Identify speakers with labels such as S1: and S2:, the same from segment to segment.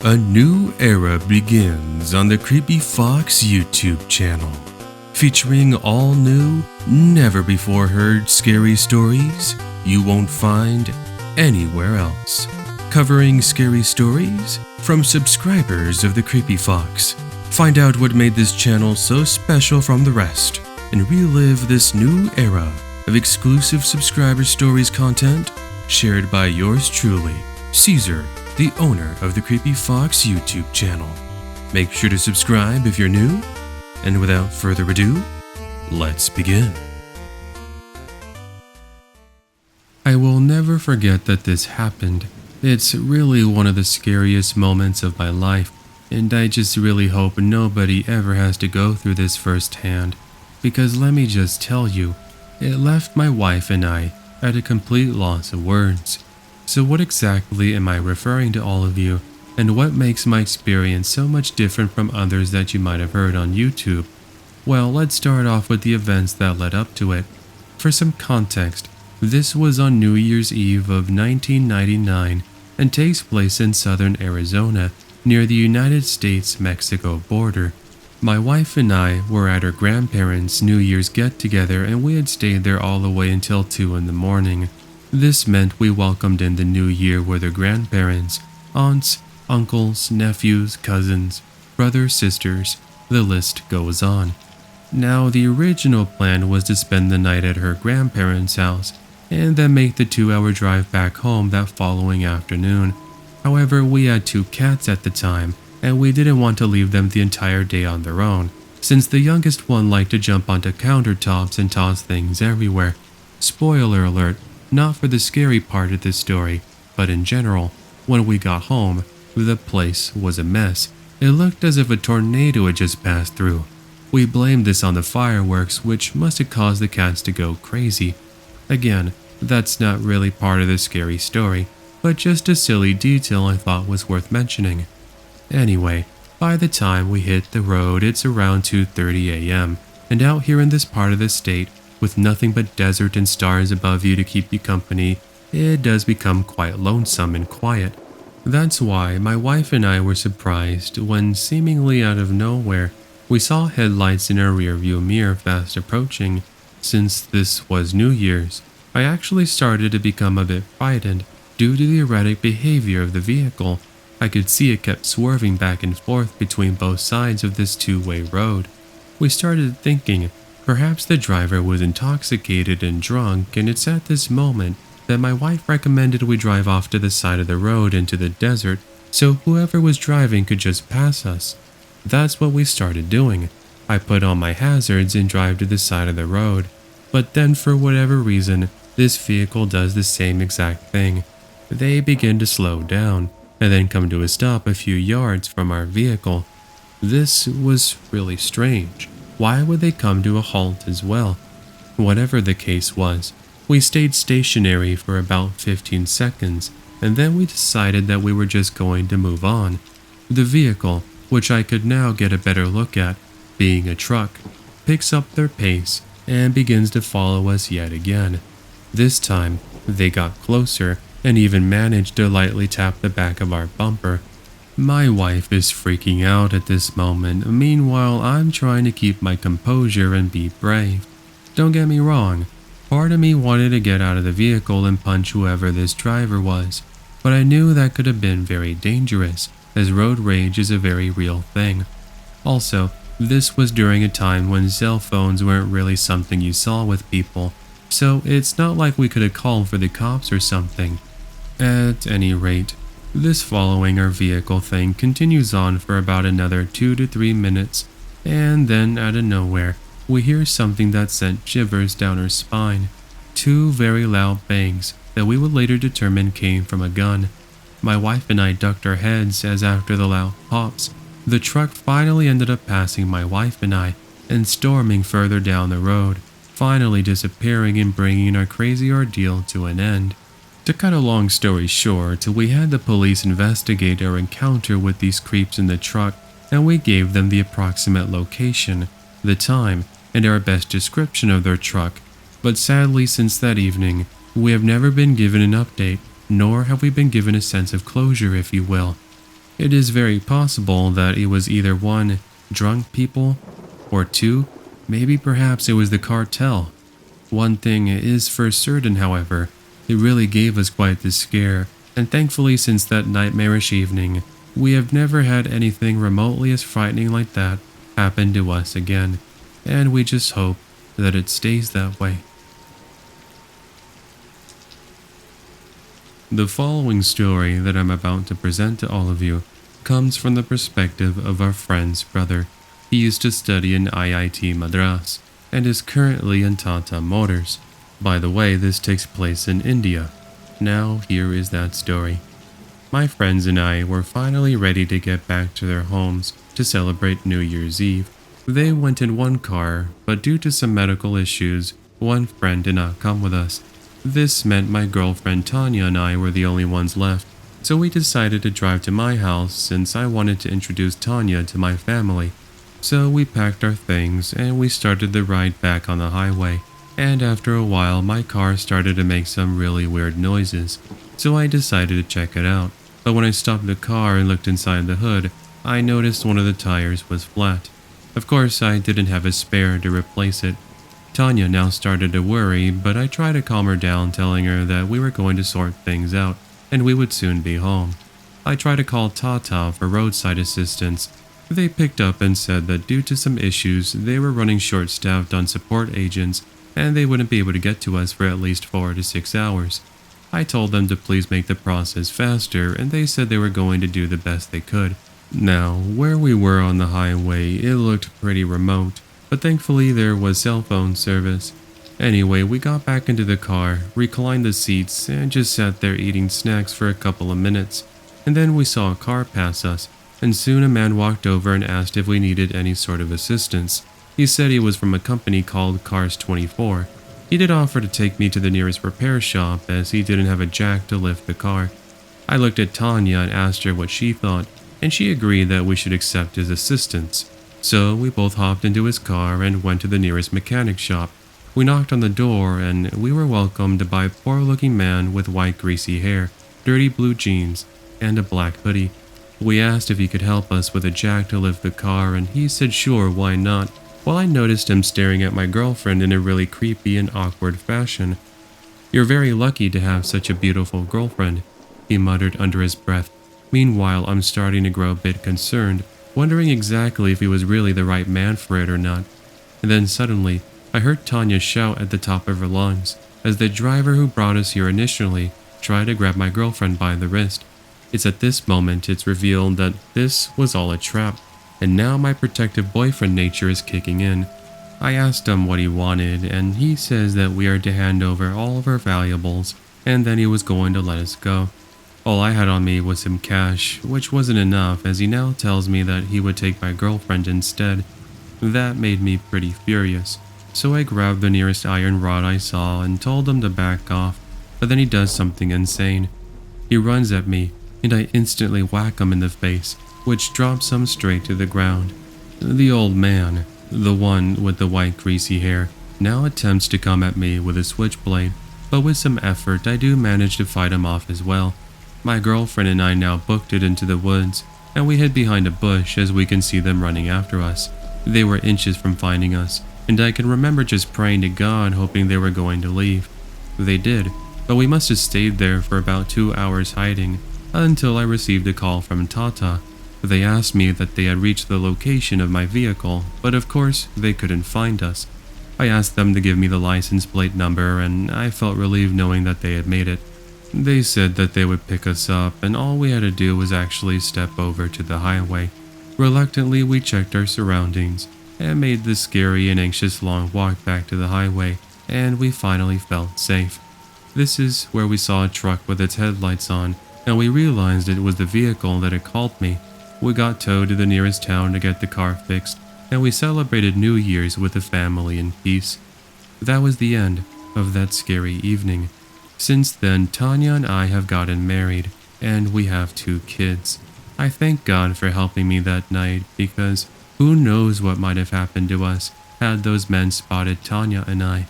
S1: A new era begins on the Creepy Fox YouTube channel, featuring all new, never-before-heard scary stories you won't find anywhere else. Covering scary stories from subscribers of the Creepy Fox. Find out what made this channel so special from the rest, and relive this new era of exclusive subscriber stories content shared by yours truly, Caesar, the owner of the Creepy Fox YouTube channel. Make sure to subscribe if you're new, and without further ado, let's begin. I will never forget that this happened. It's really one of the scariest moments of my life, and I just really hope nobody ever has to go through this firsthand, because let me just tell you, it left my wife and I at a complete loss of words. So what exactly am I referring to all of you, and what makes my experience so much different from others that you might have heard on YouTube? Well, let's start off with the events that led up to it. For some context, this was on New Year's Eve of 1999 and takes place in southern Arizona near the United States-Mexico border. My wife and I were at her grandparents' New Year's get-together, and we had stayed there all the way until 2 in the morning. This meant we welcomed in the new year with her grandparents, aunts, uncles, nephews, cousins, brothers, sisters, the list goes on. Now, the original plan was to spend the night at her grandparents' house, and then make the 2-hour drive back home that following afternoon. However, we had 2 cats at the time, and we didn't want to leave them the entire day on their own, since the youngest one liked to jump onto countertops and toss things everywhere. Spoiler alert, not for the scary part of this story, but in general, when we got home, the place was a mess. It looked as if a tornado had just passed through. We blamed this on the fireworks, which must have caused the cats to go crazy. Again, that's not really part of the scary story, but just a silly detail I thought was worth mentioning. Anyway, by the time we hit the road, it's around 2:30 a.m., and out here in this part of the state, with nothing but desert and stars above you to keep you company, it does become quite lonesome and quiet. That's why my wife and I were surprised when, seemingly out of nowhere, we saw headlights in our rearview mirror fast approaching. Since this was New Year's, I actually started to become a bit frightened due to the erratic behavior of the vehicle. I could see it kept swerving back and forth between both sides of this 2-way road. We started thinking, perhaps the driver was intoxicated and drunk, and it's at this moment that my wife recommended we drive off to the side of the road into the desert so whoever was driving could just pass us. That's what we started doing. I put on my hazards and drive to the side of the road, but then for whatever reason, this vehicle does the same exact thing. They begin to slow down, and then come to a stop a few yards from our vehicle. This was really strange. Why would they come to a halt as well? Whatever the case was, we stayed stationary for about 15 seconds, and then we decided that we were just going to move on. The vehicle, which I could now get a better look at, being a truck, picks up their pace and begins to follow us yet again. This time, they got closer and even managed to lightly tap the back of our bumper. My wife is freaking out at this moment. Meanwhile, I'm trying to keep my composure and be brave. Don't get me wrong, part of me wanted to get out of the vehicle and punch whoever this driver was, but I knew that could have been very dangerous, as road rage is a very real thing. Also, this was during a time when cell phones weren't really something you saw with people, so it's not like we could have called for the cops or something. At any rate, this following our vehicle thing continues on for about another 2 to 3 minutes, and then out of nowhere, we hear something that sent shivers down our spine. 2 very loud bangs that we would later determine came from a gun. My wife and I ducked our heads as after the loud pops, the truck finally ended up passing my wife and I and storming further down the road, finally disappearing and bringing our crazy ordeal to an end. To cut a long story short, we had the police investigate our encounter with these creeps in the truck, and we gave them the approximate location, the time, and our best description of their truck. But sadly, since that evening, we have never been given an update, nor have we been given a sense of closure, if you will. It is very possible that it was either one, drunk people, or two, maybe perhaps it was the cartel. One thing is for certain, however, it really gave us quite the scare, and thankfully since that nightmarish evening, we have never had anything remotely as frightening like that happen to us again, and we just hope that it stays that way. The following story that I'm about to present to all of you comes from the perspective of our friend's brother. He used to study in IIT Madras and is currently in Tata Motors. By the way, this takes place in India. Now here is that story. My friends and I were finally ready to get back to their homes to celebrate New Year's Eve. They went in one car, but due to some medical issues, one friend did not come with us. This meant my girlfriend Tanya and I were the only ones left, so we decided to drive to my house since I wanted to introduce Tanya to my family. So we packed our things and we started the ride back on the highway, and after a while my car started to make some really weird noises, so I decided to check it out. But when I stopped the car and looked inside the hood, I noticed one of the tires was flat. Of course, I didn't have a spare to replace it. Tanya now started to worry, but I tried to calm her down, telling her that we were going to sort things out and we would soon be home. I tried to call Tata for roadside assistance. They picked up and said that due to some issues, they were running short-staffed on support agents and they wouldn't be able to get to us for at least 4 to 6 hours. I told them to please make the process faster, and they said they were going to do the best they could. Now, where we were on the highway, it looked pretty remote, but thankfully there was cell phone service. Anyway, we got back into the car, reclined the seats, and just sat there eating snacks for a couple of minutes. And then we saw a car pass us, and soon a man walked over and asked if we needed any sort of assistance. He said he was from a company called Cars 24. He did offer to take me to the nearest repair shop as he didn't have a jack to lift the car. I looked at Tanya and asked her what she thought, and she agreed that we should accept his assistance. So we both hopped into his car and went to the nearest mechanic shop. We knocked on the door and we were welcomed by a poor-looking man with white greasy hair, dirty blue jeans, and a black hoodie. We asked if he could help us with a jack to lift the car, and he said sure, why not, while I noticed him staring at my girlfriend in a really creepy and awkward fashion. "You're very lucky to have such a beautiful girlfriend," he muttered under his breath. Meanwhile, I'm starting to grow a bit concerned, wondering exactly if he was really the right man for it or not. And then suddenly, I heard Tanya shout at the top of her lungs, as the driver who brought us here initially tried to grab my girlfriend by the wrist. It's at this moment it's revealed that this was all a trap, and now my protective boyfriend nature is kicking in. I asked him what he wanted, and he says that we are to hand over all of our valuables, and then he was going to let us go. All I had on me was some cash, which wasn't enough, as he now tells me that he would take my girlfriend instead. That made me pretty furious, so I grabbed the nearest iron rod I saw and told him to back off, but then he does something insane. He runs at me, and I instantly whack him in the face, which drops him straight to the ground. The old man, the one with the white greasy hair, now attempts to come at me with a switchblade, but with some effort I do manage to fight him off as well. My girlfriend and I now booked it into the woods, and we hid behind a bush as we can see them running after us. They were inches from finding us, and I can remember just praying to God hoping they were going to leave. They did, but we must have stayed there for about 2 hours hiding, until I received a call from Tata. They asked me that they had reached the location of my vehicle, but of course they couldn't find us. I asked them to give me the license plate number, and I felt relieved knowing that they had made it. They said that they would pick us up, and all we had to do was actually step over to the highway. Reluctantly, we checked our surroundings and made the scary and anxious long walk back to the highway, and we finally felt safe. This is where we saw a truck with its headlights on, and we realized it was the vehicle that had called me. We got towed to the nearest town to get the car fixed, and we celebrated New Year's with the family in peace. That was the end of that scary evening. Since then, Tanya and I have gotten married, and we have 2 kids. I thank God for helping me that night, because who knows what might have happened to us had those men spotted Tanya and I.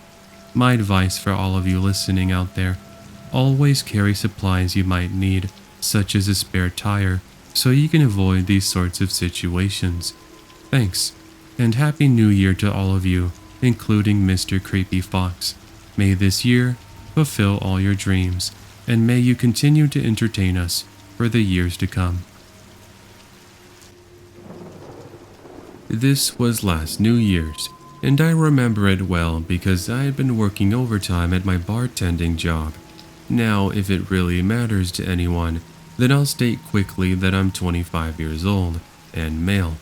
S1: My advice for all of you listening out there: always carry supplies you might need, such as a spare tire, so you can avoid these sorts of situations. Thanks, and Happy New Year to all of you, including Mr. Creepy Fox. May this year fulfill all your dreams, and may you continue to entertain us for the years to come. This was last New Year's, and I remember it well because I had been working overtime at my bartending job. Now, if it really matters to anyone, then I'll state quickly that I'm 25 years old and male.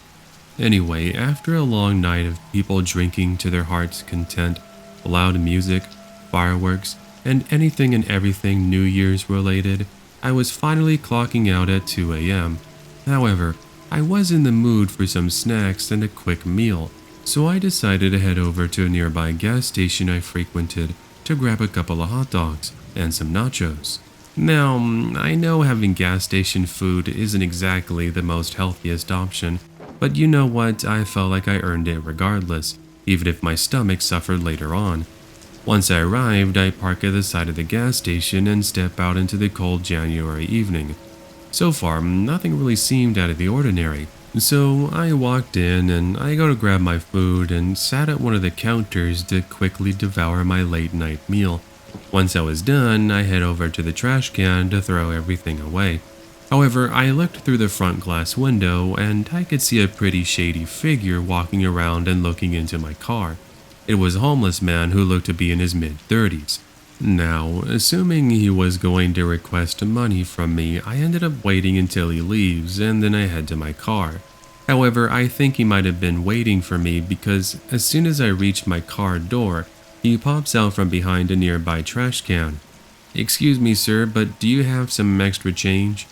S1: Anyway, after a long night of people drinking to their heart's content, loud music, fireworks, and anything and everything New Year's related, I was finally clocking out at 2 a.m. However, I was in the mood for some snacks and a quick meal, so I decided to head over to a nearby gas station I frequented to grab a couple of hot dogs and some nachos. Now, I know having gas station food isn't exactly the most healthiest option, but you know what, I felt like I earned it regardless, even if my stomach suffered later on. Once I arrived, I park at the side of the gas station and step out into the cold January evening. So far, nothing really seemed out of the ordinary, so I walked in and I go to grab my food and sat at one of the counters to quickly devour my late night meal. Once I was done, I head over to the trash can to throw everything away. However, I looked through the front glass window and I could see a pretty shady figure walking around and looking into my car. It was a homeless man who looked to be in his mid-30s. Now, assuming he was going to request money from me, I ended up waiting until he leaves and then I head to my car. However, I think he might have been waiting for me because as soon as I reach my car door, he pops out from behind a nearby trash can. "Excuse me, sir, but do you have some extra change?"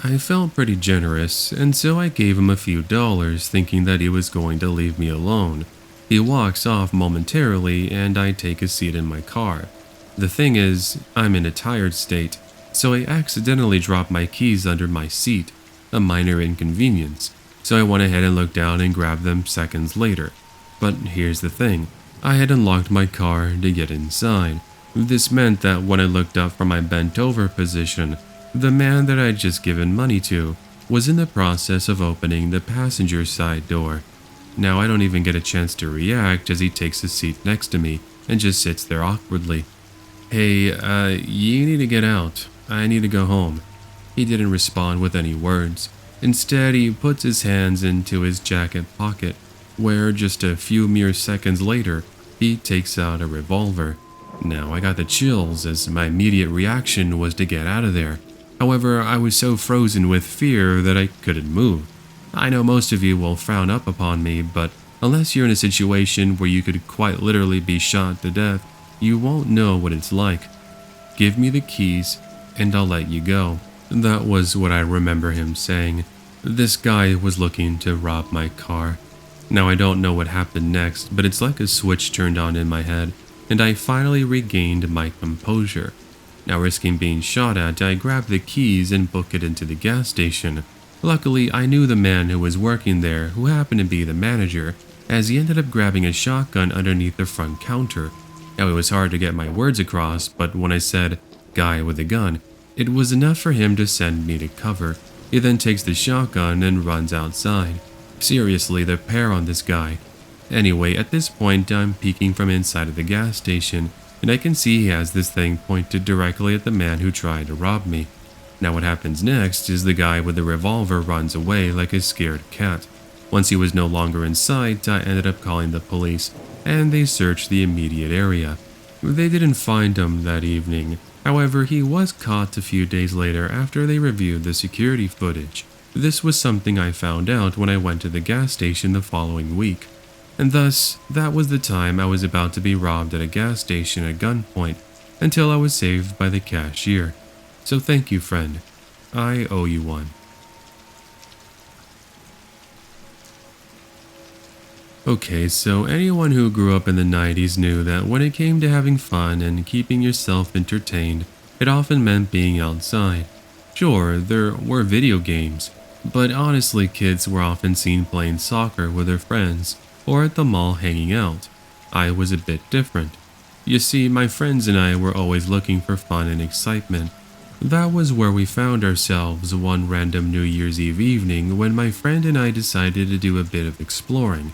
S1: I felt pretty generous, and so I gave him a few dollars, thinking that he was going to leave me alone. He walks off momentarily, and I take a seat in my car. The thing is, I'm in a tired state, so I accidentally dropped my keys under my seat, a minor inconvenience, so I went ahead and looked down and grabbed them seconds later. But here's the thing, I had unlocked my car to get inside. This meant that when I looked up from my bent over position, the man that I'd just given money to was in the process of opening the passenger side door. Now I don't even get a chance to react as he takes a seat next to me and just sits there awkwardly. "Hey, you need to get out. I need to go home." He didn't respond with any words. Instead, he puts his hands into his jacket pocket, where just a few mere seconds later, he takes out a revolver. Now I got the chills as my immediate reaction was to get out of there. However, I was so frozen with fear that I couldn't move. I know most of you will frown up upon me, but unless you're in a situation where you could quite literally be shot to death, you won't know what it's like. "Give me the keys, and I'll let you go." That was what I remember him saying. This guy was looking to rob my car. Now I don't know what happened next, but it's like a switch turned on in my head, and I finally regained my composure. Now risking being shot at, I grabbed the keys and booked it into the gas station. Luckily, I knew the man who was working there, who happened to be the manager, as he ended up grabbing a shotgun underneath the front counter. Now it was hard to get my words across, but when I said, "guy with a gun," it was enough for him to send me to cover. He then takes the shotgun and runs outside. Seriously, the pair on this guy. Anyway, at this point, I'm peeking from inside of the gas station, and I can see he has this thing pointed directly at the man who tried to rob me. Now what happens next is the guy with the revolver runs away like a scared cat. Once he was no longer in sight, I ended up calling the police, and they searched the immediate area. They didn't find him that evening. However, he was caught a few days later after they reviewed the security footage. This was something I found out when I went to the gas station the following week. And thus, that was the time I was about to be robbed at a gas station at gunpoint, until I was saved by the cashier. So thank you, friend. I owe you one. Okay, so anyone who grew up in the 90s knew that when it came to having fun and keeping yourself entertained, it often meant being outside. Sure, there were video games, but honestly, kids were often seen playing soccer with their friends or at the mall hanging out. I was a bit different. You see, my friends and I were always looking for fun and excitement. That was where we found ourselves one random New Year's Eve evening when my friend and I decided to do a bit of exploring.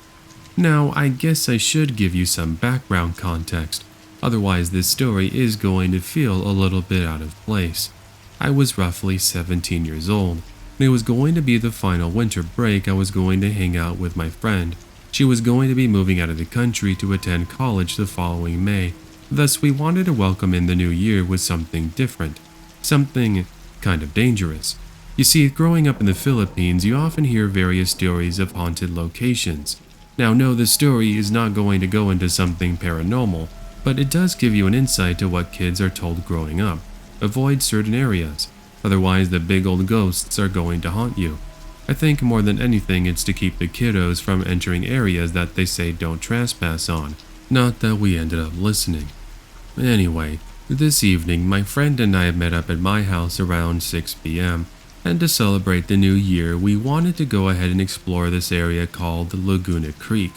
S1: Now, I guess I should give you some background context, otherwise this story is going to feel a little bit out of place. I was roughly 17 years old, and it was going to be the final winter break. I was going to hang out with my friend. She was going to be moving out of the country to attend college the following May, thus we wanted to welcome in the new year with something different, something kind of dangerous. You see, growing up in the Philippines, you often hear various stories of haunted locations. Now, no, the story is not going to go into something paranormal, but it does give you an insight to what kids are told growing up. Avoid certain areas, otherwise the big old ghosts are going to haunt you. I think more than anything it's to keep the kiddos from entering areas that they say don't trespass on. Not that we ended up listening. Anyway, this evening my friend and I met up at my house around 6 p.m. and to celebrate the new year we wanted to go ahead and explore this area called Laguna Creek.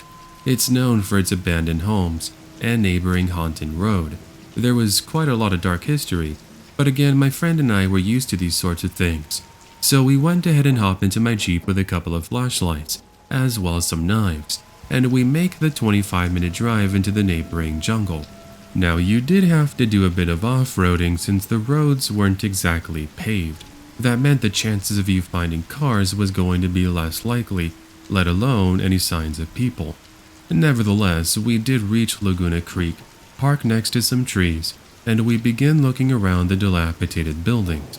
S1: It's known for its abandoned homes and neighboring haunted road. There was quite a lot of dark history, but again my friend and I were used to these sorts of things. So we went ahead and hopped into my Jeep with a couple of flashlights, as well as some knives, and we make the 25-minute drive into the neighboring jungle. Now you did have to do a bit of off-roading since the roads weren't exactly paved. That meant the chances of you finding cars was going to be less likely, let alone any signs of people. Nevertheless, we did reach Laguna Creek, park next to some trees, and we began looking around the dilapidated buildings.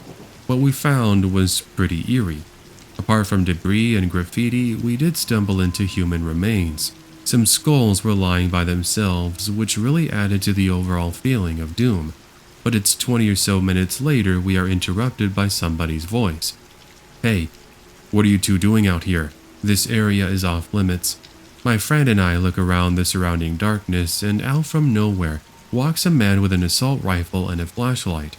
S1: What we found was pretty eerie. Apart from debris and graffiti, we did stumble into human remains. Some skulls were lying by themselves, which really added to the overall feeling of doom. But it's 20 or so minutes later we are interrupted by somebody's voice. "Hey, what are you two doing out here? This area is off limits." My friend and I look around the surrounding darkness, and out from nowhere walks a man with an assault rifle and a flashlight.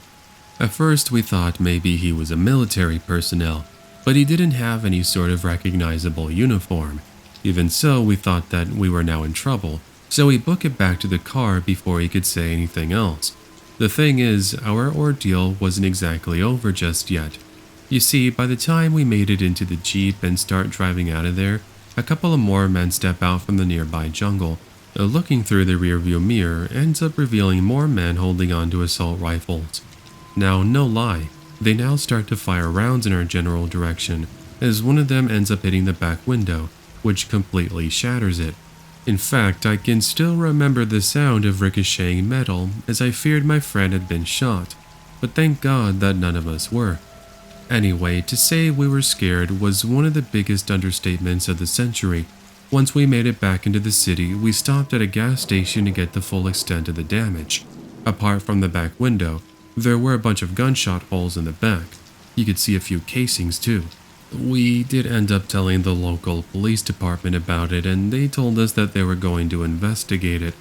S1: At first we thought maybe he was a military personnel, but he didn't have any sort of recognizable uniform. Even so, we thought that we were now in trouble, so we booked it back to the car before he could say anything else. The thing is, our ordeal wasn't exactly over just yet. You see, by the time we made it into the Jeep and start driving out of there, a couple of more men step out from the nearby jungle. Looking through the rearview mirror ends up revealing more men holding onto assault rifles. Now, no lie, they now start to fire rounds in our general direction, as one of them ends up hitting the back window, which completely shatters it. In fact, I can still remember the sound of ricocheting metal, as I feared my friend had been shot, but thank God that none of us were. Anyway, to say we were scared was one of the biggest understatements of the century. Once we made it back into the city, we stopped at a gas station to get the full extent of the damage. Apart from the back window, there were a bunch of gunshot holes in the back. You could see a few casings too. We did end up telling the local police department about it, and they told us that they were going to investigate it.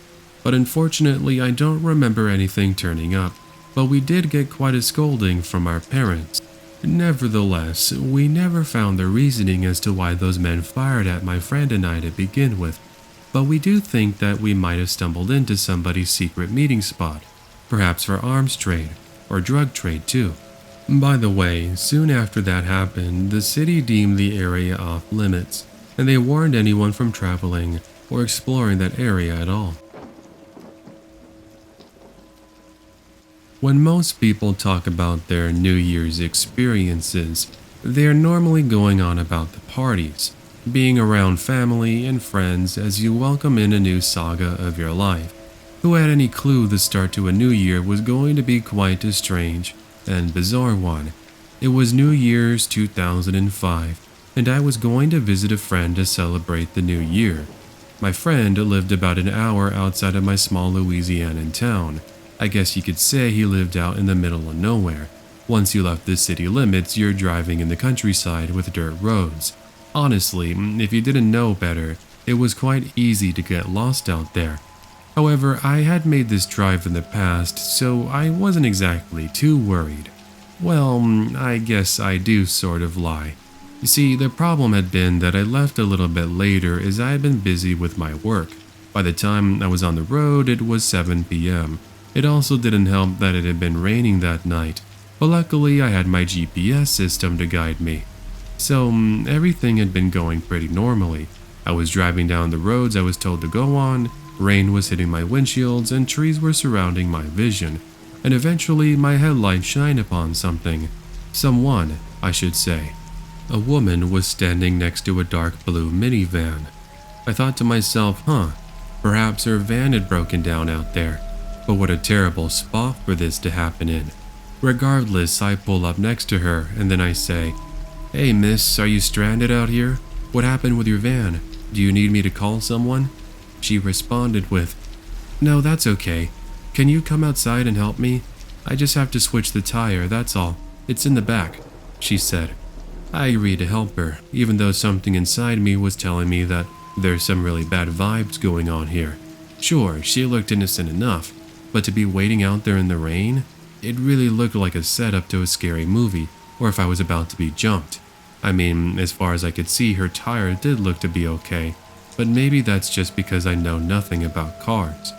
S1: But unfortunately, I don't remember anything turning up, but we did get quite a scolding from our parents. Nevertheless, we never found the reasoning as to why those men fired at my friend and I to begin with, but we do think that we might have stumbled into somebody's secret meeting spot, perhaps for arms trade, or drug trade too. By the way, soon after that happened, the city deemed the area off limits, and they warned anyone from traveling or exploring that area at all. When most people talk about their New Year's experiences, they are normally going on about the parties, being around family and friends as you welcome in a new saga of your life. Who had any clue the start to a new year was going to be quite a strange and bizarre one? It was New Year's 2005, and I was going to visit a friend to celebrate the new year. My friend lived about an hour outside of my small Louisianan town. I guess you could say he lived out in the middle of nowhere. Once you left the city limits, you're driving in the countryside with dirt roads. Honestly, if you didn't know better, it was quite easy to get lost out there. However, I had made this drive in the past, so I wasn't exactly too worried. Well, I guess I do sort of lie. You see, the problem had been that I left a little bit later as I had been busy with my work. By the time I was on the road, it was 7 p.m. It also didn't help that it had been raining that night. but luckily I had my GPS system to guide me. So everything had been going pretty normally. I was driving down the roads I was told to go on, rain was hitting my windshields, and trees were surrounding my vision, and eventually my headlights shined upon something. Someone, I should say. A woman was standing next to a dark blue minivan. I thought to myself, perhaps her van had broken down out there, but what a terrible spot for this to happen in. Regardless, I pull up next to her and then I say, "Hey miss, are you stranded out here? What happened with your van? Do you need me to call someone?" She responded with, "No, that's okay. Can you come outside and help me? I just have to switch the tire, that's all. It's in the back," she said. I agreed to help her, even though something inside me was telling me that there's some really bad vibes going on here. Sure, she looked innocent enough, but to be waiting out there in the rain, it really looked like a setup to a scary movie, or if I was about to be jumped. I mean, as far as I could see, her tire did look to be okay, but maybe that's just because I know nothing about cars.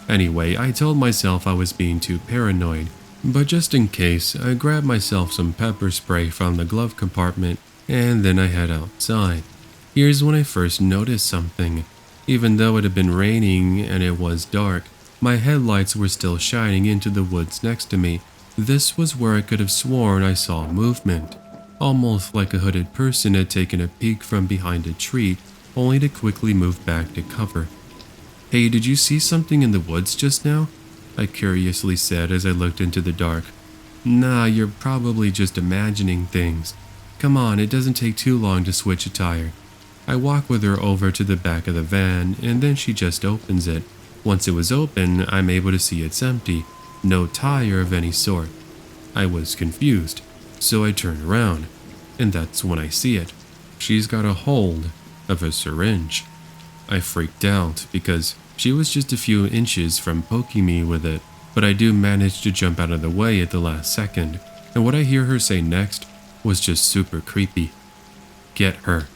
S1: Anyway, I told myself I was being too paranoid, but just in case, I grabbed myself some pepper spray from the glove compartment, and then I head outside. Here's when I first noticed something. Even though it had been raining and it was dark, my headlights were still shining into the woods next to me. This was where I could have sworn I saw movement, almost like a hooded person had taken a peek from behind a tree, only to quickly move back to cover. "Hey, did you see something in the woods just now?" I curiously said as I looked into the dark. "Nah, you're probably just imagining things. Come on, it doesn't take too long to switch a tire." I walk with her over to the back of the van, and then she just opens it. Once it was open, I'm able to see it's empty. No tire of any sort. I was confused, so I turn around, and that's when I see it. She's got a hold of a syringe. I freaked out because she was just a few inches from poking me with it, but I do manage to jump out of the way at the last second, and what I hear her say next was just super creepy. "Get her."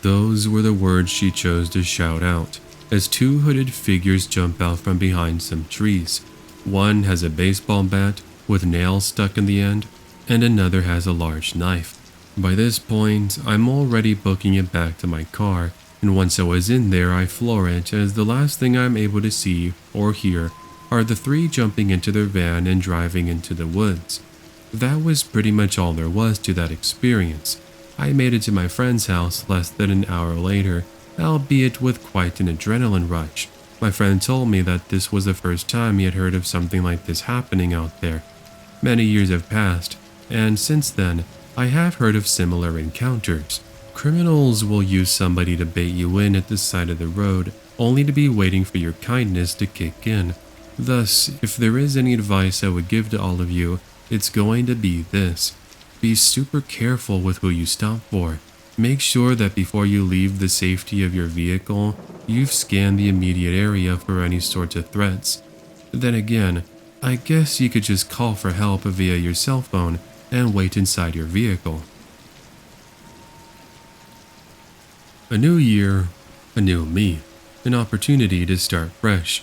S1: Those were the words she chose to shout out, as two hooded figures jump out from behind some trees. One has a baseball bat with nails stuck in the end, and another has a large knife. By this point, I'm already booking it back to my car, and once I was in there, I floor it as the last thing I'm able to see or hear are the three jumping into their van and driving into the woods. That was pretty much all there was to that experience. I made it to my friend's house less than an hour later, albeit with quite an adrenaline rush. My friend told me that this was the first time he had heard of something like this happening out there. Many years have passed, and since then, I have heard of similar encounters. Criminals will use somebody to bait you in at the side of the road, only to be waiting for your kindness to kick in. Thus, if there is any advice I would give to all of you, it's going to be this. Be super careful with who you stop for. Make sure that before you leave the safety of your vehicle, you've scanned the immediate area for any sorts of threats. Then again, I guess you could just call for help via your cell phone and wait inside your vehicle. A new year, a new me, an opportunity to start fresh.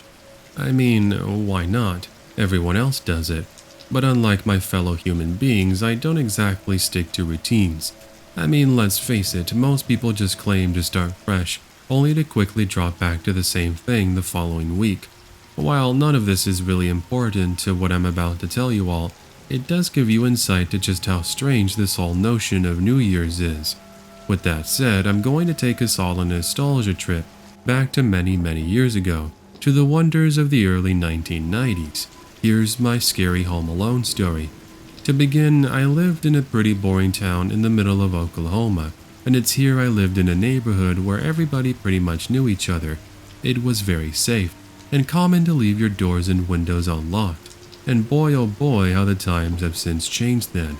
S1: I mean, why not? Everyone else does it. But unlike my fellow human beings, I don't exactly stick to routines. I mean, let's face it, most people just claim to start fresh, only to quickly drop back to the same thing the following week. While none of this is really important to what I'm about to tell you all, it does give you insight to just how strange this whole notion of New Year's is. With that said, I'm going to take us all on a nostalgia trip back to many, many years ago, to the wonders of the early 1990s. Here's my scary Home Alone story. To begin, I lived in a pretty boring town in the middle of Oklahoma, and it's here I lived in a neighborhood where everybody pretty much knew each other. It was very safe, and common to leave your doors and windows unlocked. And boy oh boy how the times have since changed then.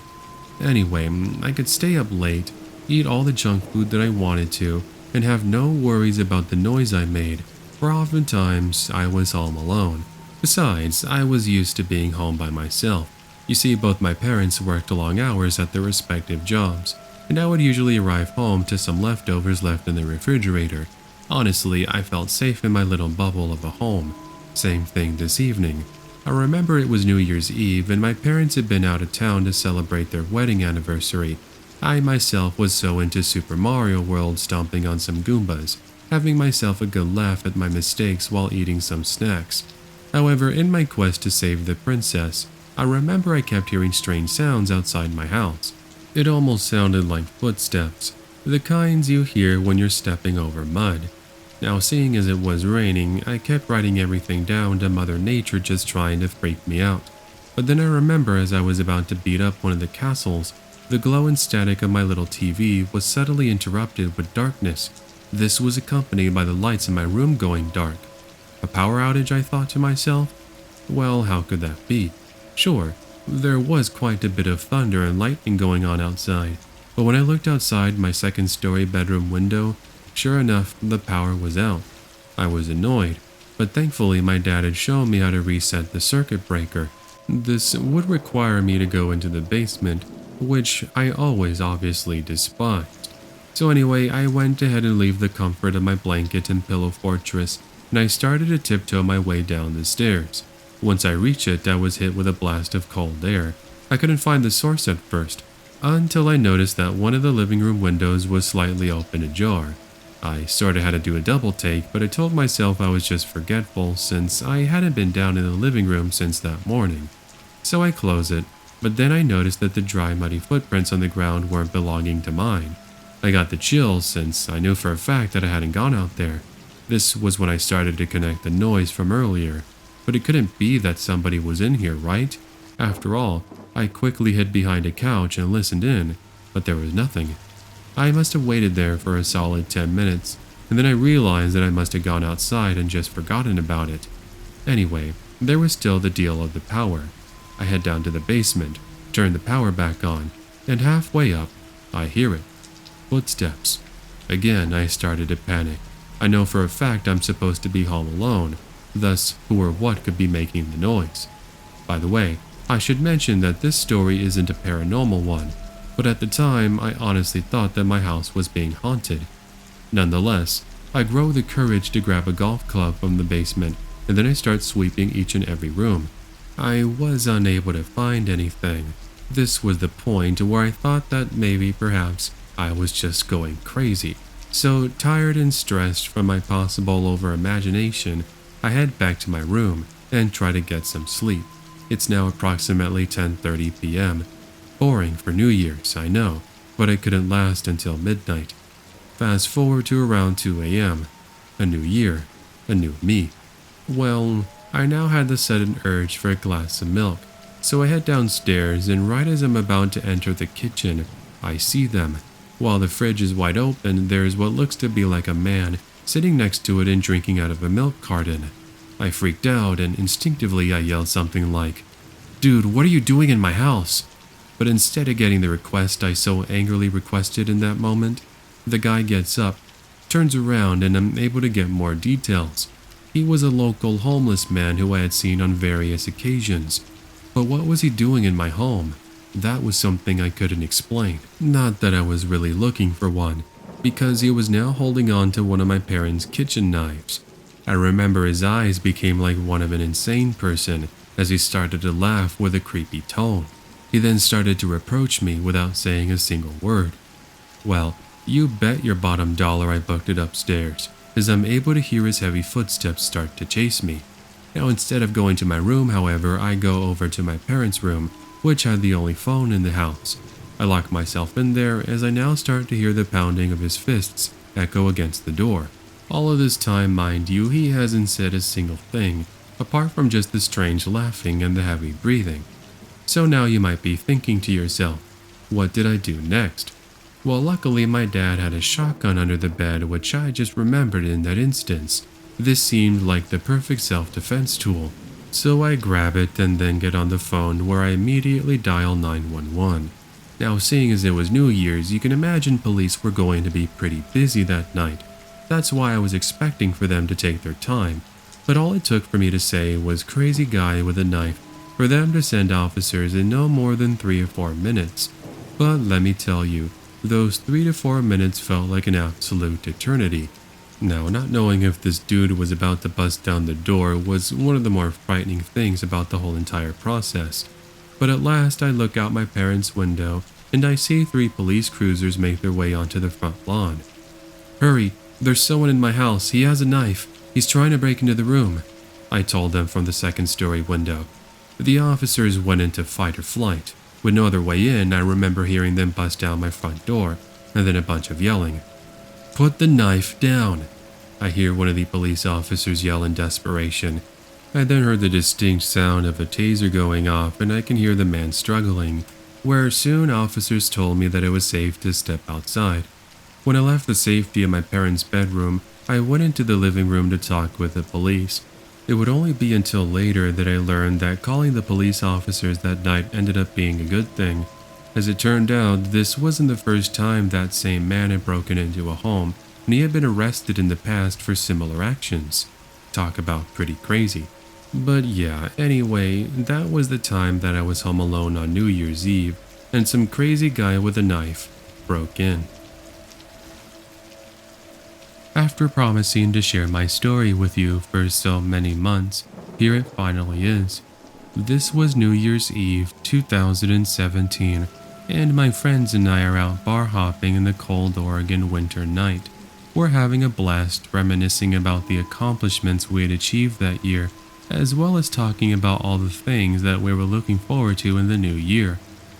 S1: Anyway, I could stay up late, eat all the junk food that I wanted to, and have no worries about the noise I made, for oftentimes I was home alone. Besides, I was used to being home by myself. You see, both my parents worked long hours at their respective jobs, and I would usually arrive home to some leftovers left in the refrigerator. Honestly, I felt safe in my little bubble of a home. Same thing this evening. I remember it was New Year's Eve and my parents had been out of town to celebrate their wedding anniversary. I myself was so into Super Mario World stomping on some Goombas, having myself a good laugh at my mistakes while eating some snacks. However, in my quest to save the princess, I remember I kept hearing strange sounds outside my house. It almost sounded like footsteps, the kinds you hear when you're stepping over mud. Now, seeing as it was raining, I kept writing everything down to Mother Nature just trying to freak me out. But then I remember as I was about to beat up one of the castles, the glow and static of my little TV was suddenly interrupted with darkness. This was accompanied by the lights in my room going dark. A power outage, I thought to myself? Well, how could that be? Sure, there was quite a bit of thunder and lightning going on outside, but when I looked outside my second-story bedroom window, sure enough, the power was out. I was annoyed, but thankfully my dad had shown me how to reset the circuit breaker. This would require me to go into the basement, which I always obviously despised. So anyway, I went ahead and leave the comfort of my blanket and pillow fortress, and I started to tiptoe my way down the stairs. Once I reached it, I was hit with a blast of cold air. I couldn't find the source at first, until I noticed that one of the living room windows was slightly open ajar. I sorta had to do a double take, but I told myself I was just forgetful since I hadn't been down in the living room since that morning. So I closed it, but then I noticed that the dry, muddy footprints on the ground weren't belonging to mine. I got the chills since I knew for a fact that I hadn't gone out there. This was when I started to connect the noise from earlier, but it couldn't be that somebody was in here, right? After all, I quickly hid behind a couch and listened in, but there was nothing. I must have waited there for a solid 10 minutes, and then I realized that I must have gone outside and just forgotten about it. Anyway, there was still the deal of the power. I head down to the basement, turn the power back on, and halfway up, I hear it. Footsteps. Again, I started to panic. I know for a fact I'm supposed to be home alone, thus who or what could be making the noise. By the way, I should mention that this story isn't a paranormal one, but at the time I honestly thought that my house was being haunted. Nonetheless, I grow the courage to grab a golf club from the basement, and then I start sweeping each and every room. I was unable to find anything. This was the point where I thought that maybe perhaps I was just going crazy. So, tired and stressed from my possible over-imagination, I head back to my room and try to get some sleep. It's now approximately 10:30 p.m. Boring for New Year's, I know, but it couldn't last until midnight. Fast forward to around 2 a.m. A new year, a new me. Well, I now had the sudden urge for a glass of milk, so I head downstairs, and right as I'm about to enter the kitchen, I see them. While the fridge is wide open, there's what looks to be like a man sitting next to it and drinking out of a milk carton. I freaked out, and instinctively I yelled something like, "Dude, what are you doing in my house?" But instead of getting the request I so angrily requested in that moment, the guy gets up, turns around, and I'm able to get more details. He was a local homeless man who I had seen on various occasions. But what was he doing in my home? That was something I couldn't explain. Not that I was really looking for one, because he was now holding on to one of my parents' kitchen knives. I remember his eyes became like one of an insane person as he started to laugh with a creepy tone. He then started to reproach me without saying a single word. Well, you bet your bottom dollar I booked it upstairs, as I'm able to hear his heavy footsteps start to chase me. Now instead of going to my room, however, I go over to my parents' room, which had the only phone in the house. I lock myself in there as I now start to hear the pounding of his fists echo against the door. All of this time, mind you, he hasn't said a single thing, apart from just the strange laughing and the heavy breathing. So now you might be thinking to yourself, what did I do next? Well, luckily my dad had a shotgun under the bed, which I just remembered in that instance. This seemed like the perfect self-defense tool. So I grab it and then get on the phone, where I immediately dial 911. Now, seeing as it was New Year's, you can imagine police were going to be pretty busy that night. That's why I was expecting for them to take their time. But all it took for me to say was "crazy guy with a knife" for them to send officers in no more than 3 or 4 minutes. But let me tell you, those 3 to 4 minutes felt like an absolute eternity. Now, not knowing if this dude was about to bust down the door was one of the more frightening things about the whole entire process. But at last I look out my parents' window and I see 3 police cruisers make their way onto the front lawn. "Hurry, there's someone in my house. He has a knife. He's trying to break into the room," I told them from the second-story window. The officers went into fight or flight. With no other way in, I remember hearing them bust down my front door, and then a bunch of yelling. "Put the knife down!" I hear one of the police officers yell in desperation. I then heard the distinct sound of a taser going off, and I can hear the man struggling, where soon officers told me that it was safe to step outside. When I left the safety of my parents' bedroom, I went into the living room to talk with the police. It would only be until later that I learned that calling the police officers that night ended up being a good thing. As it turned out, this wasn't the first time that same man had broken into a home, and he had been arrested in the past for similar actions. Talk about pretty crazy. But yeah, anyway, that was the time that I was home alone on New Year's Eve, and some crazy guy with a knife broke in. After promising to share my story with you for so many months, here it finally is. This was New Year's Eve 2017, and my friends and I are out bar hopping in the cold Oregon winter night. We're having a blast reminiscing about the accomplishments we had achieved that year, as well as talking about all the things that we were looking forward to in the new year.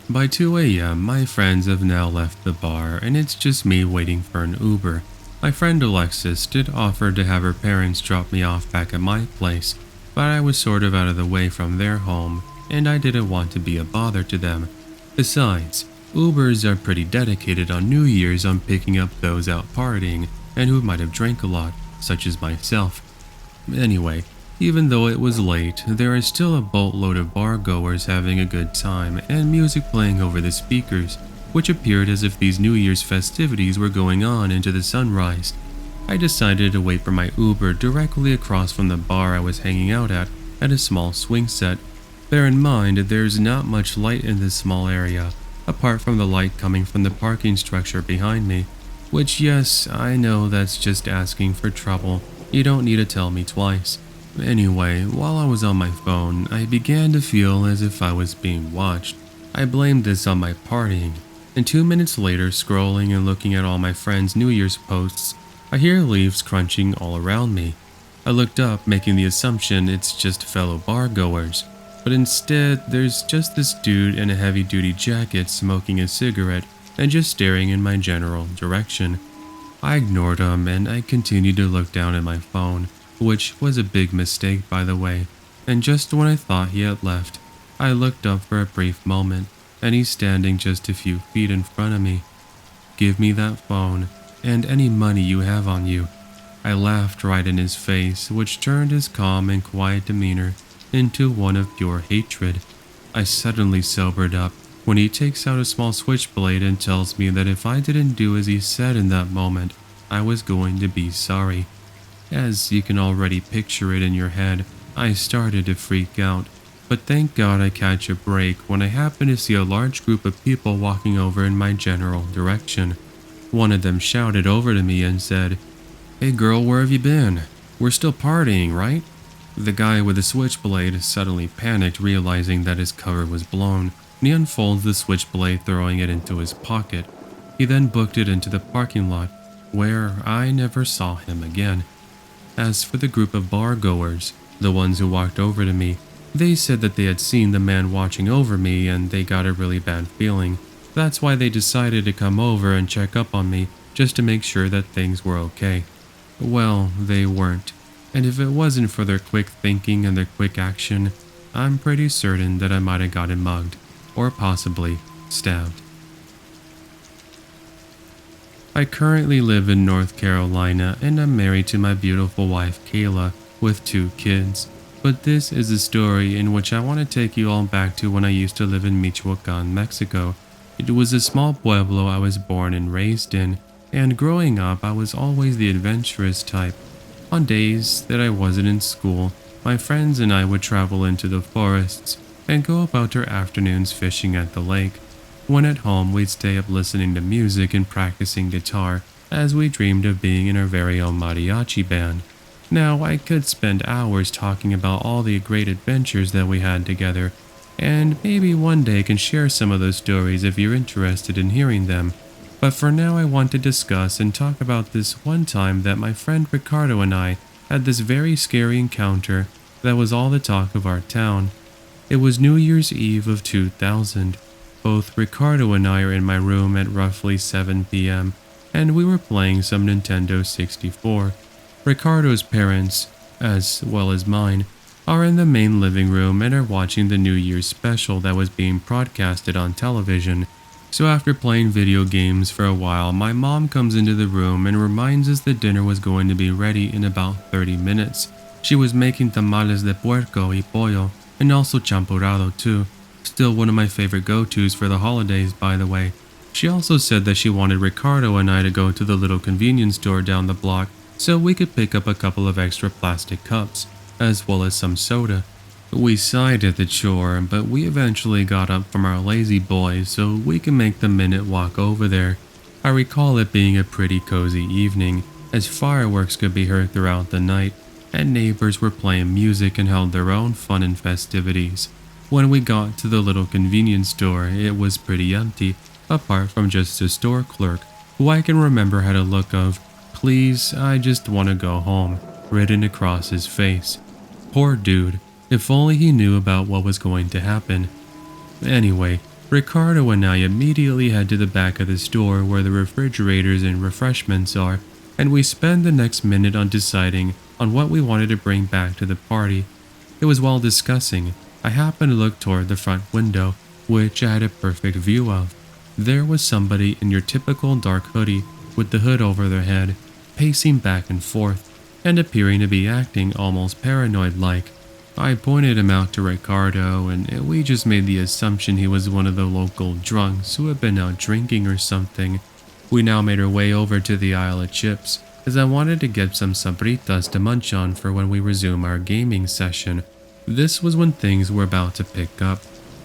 S1: By 2 a.m., my friends have now left the bar, and it's just me waiting for an Uber. My friend Alexis did offer to have her parents drop me off back at my place, but I was sort of out of the way from their home, and I didn't want to be a bother to them. Besides, Ubers are pretty dedicated on New Year's on picking up those out partying and who might have drank a lot, such as myself. Anyway, even though it was late, there is still a boatload of bar-goers having a good time and music playing over the speakers, which appeared as if these New Year's festivities were going on into the sunrise. I decided to wait for my Uber directly across from the bar I was hanging out at a small swing set. Bear in mind, there's not much light in this small area, apart from the light coming from the parking structure behind me, which yes, I know that's just asking for trouble. You don't need to tell me twice. Anyway, while I was on my phone, I began to feel as if I was being watched. I blamed this on my partying. And 2 minutes later, scrolling and looking at all my friends' New Year's posts, I hear leaves crunching all around me. I looked up, making the assumption it's just fellow bar-goers, but instead there's just this dude in a heavy-duty jacket smoking a cigarette and just staring in my general direction. I ignored him and I continued to look down at my phone, which was a big mistake by the way, and just when I thought he had left, I looked up for a brief moment, and he's standing just a few feet in front of me. "Give me that phone, and any money you have on you." I laughed right in his face, which turned his calm and quiet demeanor into one of pure hatred. I suddenly sobered up when he takes out a small switchblade and tells me that if I didn't do as he said in that moment, I was going to be sorry. As you can already picture it in your head, I started to freak out. But thank God I catch a break when I happen to see a large group of people walking over in my general direction. One of them shouted over to me and said, "Hey girl, where have you been? We're still partying, right?" The guy with the switchblade suddenly panicked, realizing that his cover was blown, and he unfolds the switchblade, throwing it into his pocket. He then booked it into the parking lot, where I never saw him again. As for the group of bar-goers, the ones who walked over to me, they said that they had seen the man watching over me and they got a really bad feeling. That's why they decided to come over and check up on me just to make sure that things were okay. Well, they weren't. And if it wasn't for their quick thinking and their quick action, I'm pretty certain that I might have gotten mugged, or possibly stabbed. I currently live in North Carolina and I'm married to my beautiful wife Kayla with 2 kids. But this is a story in which I want to take you all back to when I used to live in Michoacan, Mexico. It was a small pueblo I was born and raised in, and growing up I was always the adventurous type. On days that I wasn't in school, my friends and I would travel into the forests and go about our afternoons fishing at the lake. When at home, we'd stay up listening to music and practicing guitar as we dreamed of being in our very own mariachi band. Now, I could spend hours talking about all the great adventures that we had together, and maybe one day can share some of those stories if you're interested in hearing them. But for now, I want to discuss and talk about this one time that my friend Ricardo and I had this very scary encounter that was all the talk of our town. It was New Year's Eve of 2000. Both Ricardo and I are in my room at roughly 7 p.m., and we were playing some Nintendo 64. Ricardo's parents, as well as mine, are in the main living room and are watching the New Year's special that was being broadcasted on television. So after playing video games for a while, my mom comes into the room and reminds us that dinner was going to be ready in about 30 minutes. She was making tamales de puerco y pollo, and also champurrado too. Still one of my favorite go-tos for the holidays, by the way. She also said that she wanted Ricardo and I to go to the little convenience store down the block so we could pick up a couple of extra plastic cups, as well as some soda. We sighed at the chore, but we eventually got up from our lazy boys so we could make the minute walk over there. I recall it being a pretty cozy evening, as fireworks could be heard throughout the night, and neighbors were playing music and held their own fun and festivities. When we got to the little convenience store, it was pretty empty, apart from just a store clerk, who I can remember had a look of, "Please, I just want to go home," written across his face. Poor dude. If only he knew about what was going to happen. Anyway, Ricardo and I immediately head to the back of the store where the refrigerators and refreshments are, and we spend the next minute on deciding on what we wanted to bring back to the party. It was while discussing, I happened to look toward the front window, which I had a perfect view of. There was somebody in your typical dark hoodie with the hood over their head, pacing back and forth, and appearing to be acting almost paranoid-like. I pointed him out to Ricardo, and we just made the assumption he was one of the local drunks who had been out drinking or something. We now made our way over to the aisle of chips, as I wanted to get some sabritas to munch on for when we resume our gaming session. This was when things were about to pick up.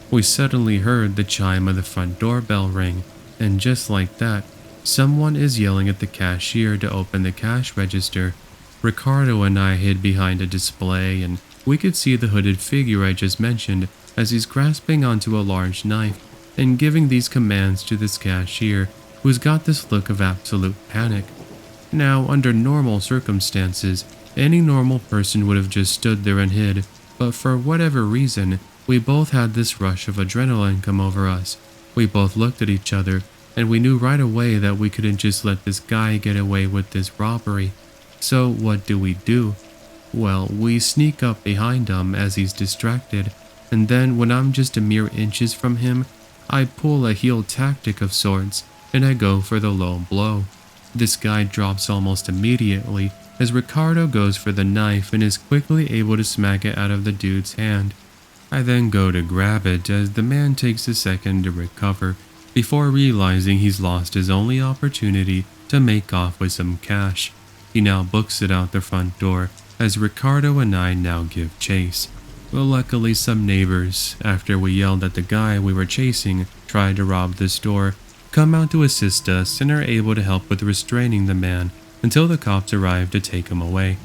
S1: We suddenly heard the chime of the front doorbell ring, and just like that, someone is yelling at the cashier to open the cash register. Ricardo and I hid behind a display, and we could see the hooded figure I just mentioned as he's grasping onto a large knife and giving these commands to this cashier, who's got this look of absolute panic. Now, under normal circumstances, any normal person would have just stood there and hid, but for whatever reason, we both had this rush of adrenaline come over us. We both looked at each other, and we knew right away that we couldn't just let this guy get away with this robbery. So what do? Well, we sneak up behind him as he's distracted, and then when I'm just a mere inches from him, I pull a heel tactic of sorts, and I go for the low blow. This guy drops almost immediately as Ricardo goes for the knife and is quickly able to smack it out of the dude's hand. I then go to grab it as the man takes a second to recover before realizing he's lost his only opportunity to make off with some cash. He now books it out the front door as Ricardo and I now give chase. Well, luckily some neighbors, after we yelled at the guy we were chasing, tried to rob the store, come out to assist us and are able to help with restraining the man until the cops arrived to take him away.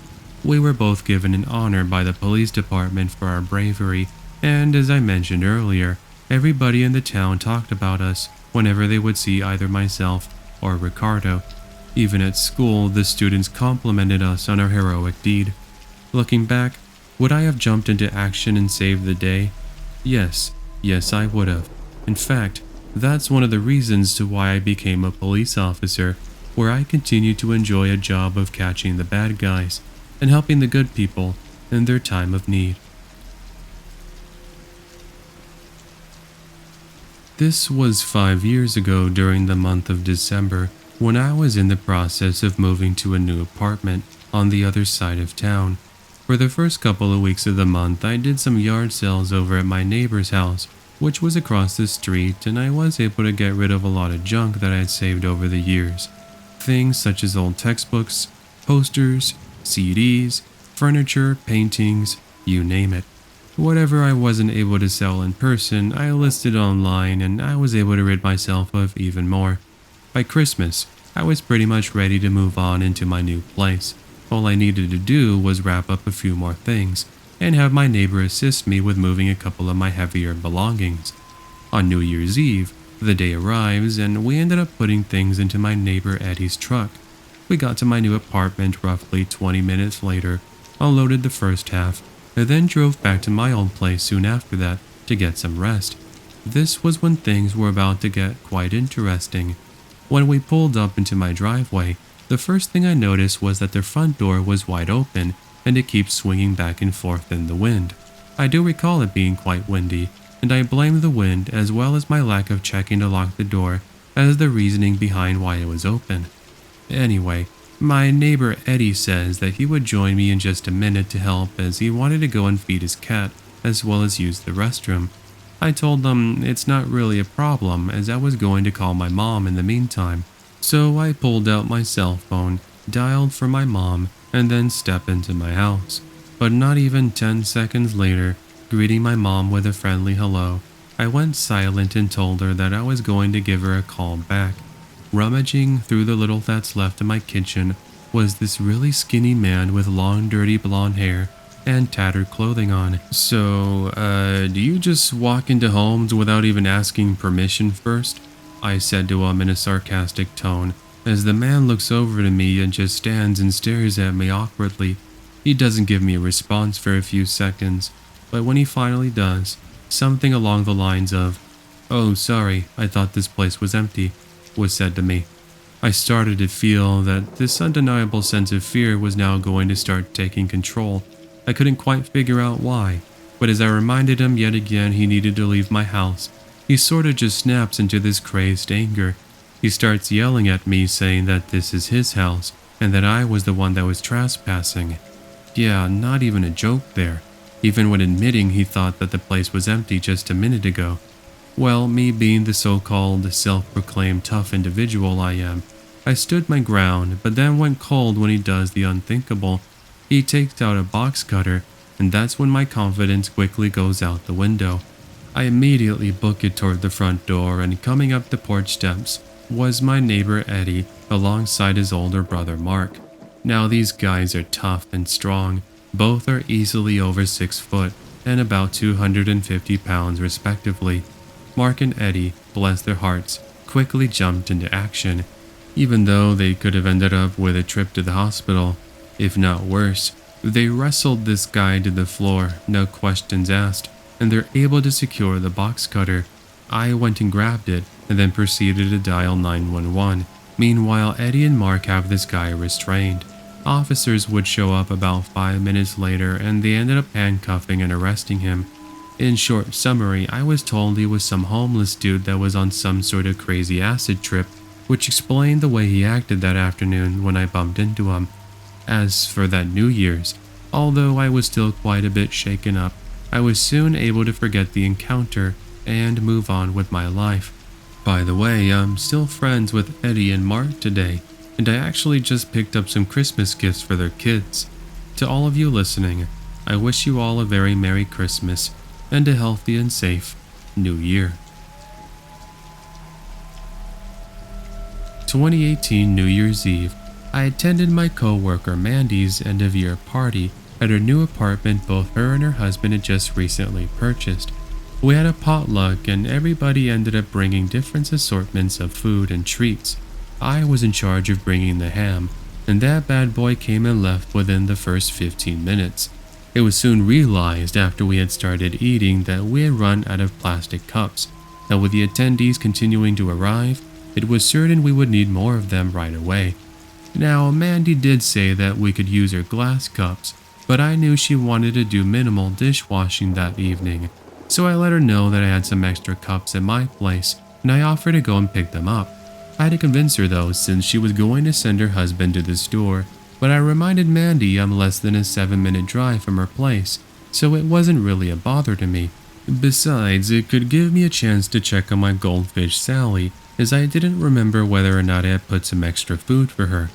S1: We were both given an honor by the police department for our bravery, and as I mentioned earlier, everybody in the town talked about us whenever they would see either myself or Ricardo. Even at school, the students complimented us on our heroic deed. Looking back, would I have jumped into action and saved the day? Yes, I would have. In fact, that's one of the reasons to why I became a police officer, where I continue to enjoy a job of catching the bad guys and helping the good people in their time of need. This was 5 years ago during the month of December, when I was in the process of moving to a new apartment on the other side of town. For the first couple of weeks of the month, I did some yard sales over at my neighbor's house, which was across the street, and I was able to get rid of a lot of junk that I had saved over the years. Things such as old textbooks, posters, CDs, furniture, paintings, you name it. Whatever I wasn't able to sell in person, I listed online, and I was able to rid myself of even more. By Christmas, I was pretty much ready to move on into my new place. All I needed to do was wrap up a few more things and have my neighbor assist me with moving a couple of my heavier belongings. On New Year's Eve, the day arrives and we ended up putting things into my neighbor Eddie's truck. We got to my new apartment roughly 20 minutes later, unloaded the first half, and then drove back to my old place soon after that to get some rest. This was when things were about to get quite interesting. When we pulled up into my driveway, the first thing I noticed was that the front door was wide open and it keeps swinging back and forth in the wind. I do recall it being quite windy, and I blame the wind as well as my lack of checking to lock the door as the reasoning behind why it was open. Anyway, my neighbor Eddie says that he would join me in just a minute to help as he wanted to go and feed his cat as well as use the restroom. I told him it's not really a problem as I was going to call my mom in the meantime. So I pulled out my cell phone, dialed for my mom, and then stepped into my house. But not even 10 seconds later, greeting my mom with a friendly hello, I went silent and told her that I was going to give her a call back. Rummaging through the little that's left in my kitchen was this really skinny man with long dirty blonde hair and tattered clothing on. So, do you just walk into homes without even asking permission first? I said to him in a sarcastic tone, as the man looks over to me and just stands and stares at me awkwardly. He doesn't give me a response for a few seconds, but when he finally does, something along the lines of, "Oh, sorry, I thought this place was empty," was said to me. I started to feel that this undeniable sense of fear was now going to start taking control. I couldn't quite figure out why, but as I reminded him yet again he needed to leave my house, he sort of just snaps into this crazed anger. He starts yelling at me saying that this is his house and that I was the one that was trespassing. Yeah, not even a joke there, even when admitting he thought that the place was empty just a minute ago. Well, me being the so-called self-proclaimed tough individual I am, I stood my ground, but then went cold when he does the unthinkable. He takes out a box cutter, and that's when my confidence quickly goes out the window. I immediately book it toward the front door, and coming up the porch steps was my neighbor Eddie alongside his older brother Mark. Now these guys are tough and strong. Both are easily over 6 foot and about 250 pounds respectively. Mark and Eddie, bless their hearts, quickly jumped into action, even though they could have ended up with a trip to the hospital. If not worse, they wrestled this guy to the floor, no questions asked, and they're able to secure the box cutter. I went and grabbed it, and then proceeded to dial 911. Meanwhile, Eddie and Mark have this guy restrained. Officers would show up about 5 minutes later, and they ended up handcuffing and arresting him. In short summary, I was told he was some homeless dude that was on some sort of crazy acid trip, which explained the way he acted that afternoon when I bumped into him. As for that New Year's, although I was still quite a bit shaken up, I was soon able to forget the encounter and move on with my life. By the way, I'm still friends with Eddie and Mark today, and I actually just picked up some Christmas gifts for their kids. To all of you listening, I wish you all a very Merry Christmas and a healthy and safe New Year. 2018 New Year's Eve, I attended my co-worker Mandy's end-of-year party at her new apartment both her and her husband had just recently purchased. We had a potluck and everybody ended up bringing different assortments of food and treats. I was in charge of bringing the ham, and that bad boy came and left within the first 15 minutes. It was soon realized after we had started eating that we had run out of plastic cups, and with the attendees continuing to arrive, it was certain we would need more of them right away. Now, Mandy did say that we could use her glass cups, but I knew she wanted to do minimal dishwashing that evening, so I let her know that I had some extra cups at my place, and I offered to go and pick them up. I had to convince her though, since she was going to send her husband to the store, but I reminded Mandy I'm less than a 7-minute drive from her place, so it wasn't really a bother to me. Besides, it could give me a chance to check on my goldfish Sally, as I didn't remember whether or not I had put some extra food for her.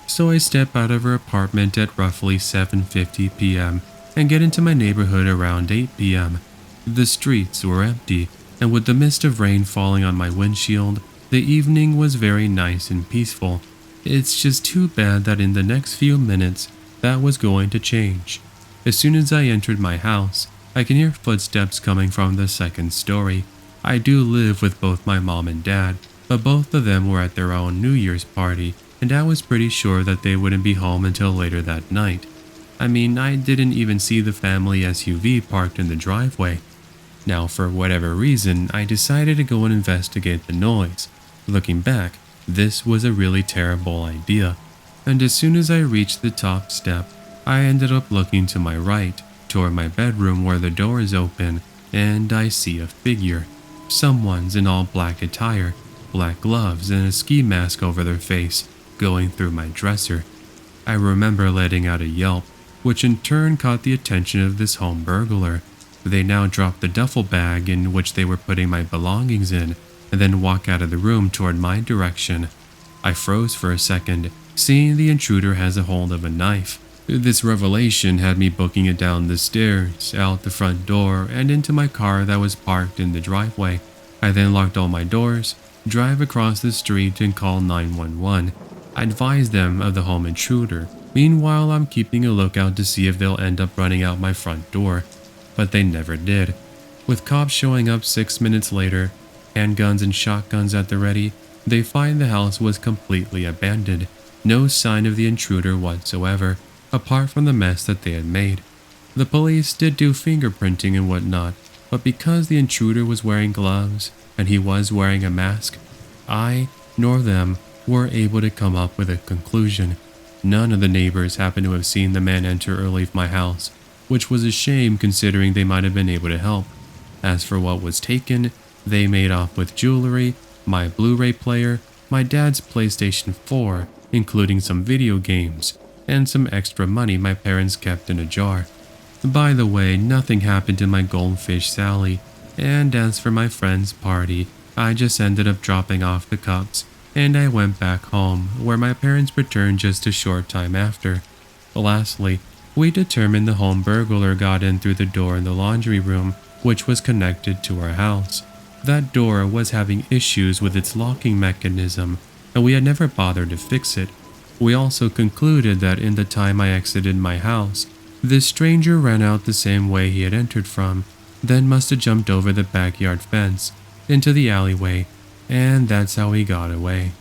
S1: So I step out of her apartment at roughly 7:50 p.m. and get into my neighborhood around 8 p.m. The streets were empty, and with the mist of rain falling on my windshield, The evening was very nice and peaceful. It's just too bad that in the next few minutes, that was going to change. As soon as I entered my house, I can hear footsteps coming from the second story. I do live with both my mom and dad, but both of them were at their own New Year's party, and I was pretty sure that they wouldn't be home until later that night. I mean, I didn't even see the family SUV parked in the driveway. Now, for whatever reason, I decided to go and investigate the noise. Looking back, this was a really terrible idea, and as soon as I reached the top step, I ended up looking to my right, toward my bedroom where the door is open, and I see a figure. Someone's in all black attire, black gloves, and a ski mask over their face, going through my dresser. I remember letting out a yelp, which in turn caught the attention of this home burglar. They now dropped the duffel bag in which they were putting my belongings in, and then walk out of the room toward my direction. I froze for a second, seeing the intruder has a hold of a knife. This revelation had me booking it down the stairs, out the front door, and into my car that was parked in the driveway. I then locked all my doors, drive across the street, and call 911. I advised them of the home intruder. Meanwhile, I'm keeping a lookout to see if they'll end up running out my front door. But they never did. With cops showing up 6 minutes later, handguns and shotguns at the ready, they find the house was completely abandoned. No sign of the intruder whatsoever, apart from the mess that they had made. The police did do fingerprinting and whatnot, but because the intruder was wearing gloves and he was wearing a mask, I, nor them, were able to come up with a conclusion. None of the neighbors happened to have seen the man enter or leave my house, which was a shame considering they might have been able to help. As for what was taken, they made off with jewelry, my Blu-ray player, my dad's PlayStation 4, including some video games, and some extra money my parents kept in a jar. By the way, nothing happened to my goldfish Sally, and as for my friend's party, I just ended up dropping off the cups, and I went back home, where my parents returned just a short time after. Lastly, we determined the home burglar got in through the door in the laundry room, which was connected to our house. That door was having issues with its locking mechanism, and we had never bothered to fix it. We also concluded that in the time I exited my house, this stranger ran out the same way he had entered from, then must have jumped over the backyard fence into the alleyway, and that's how he got away.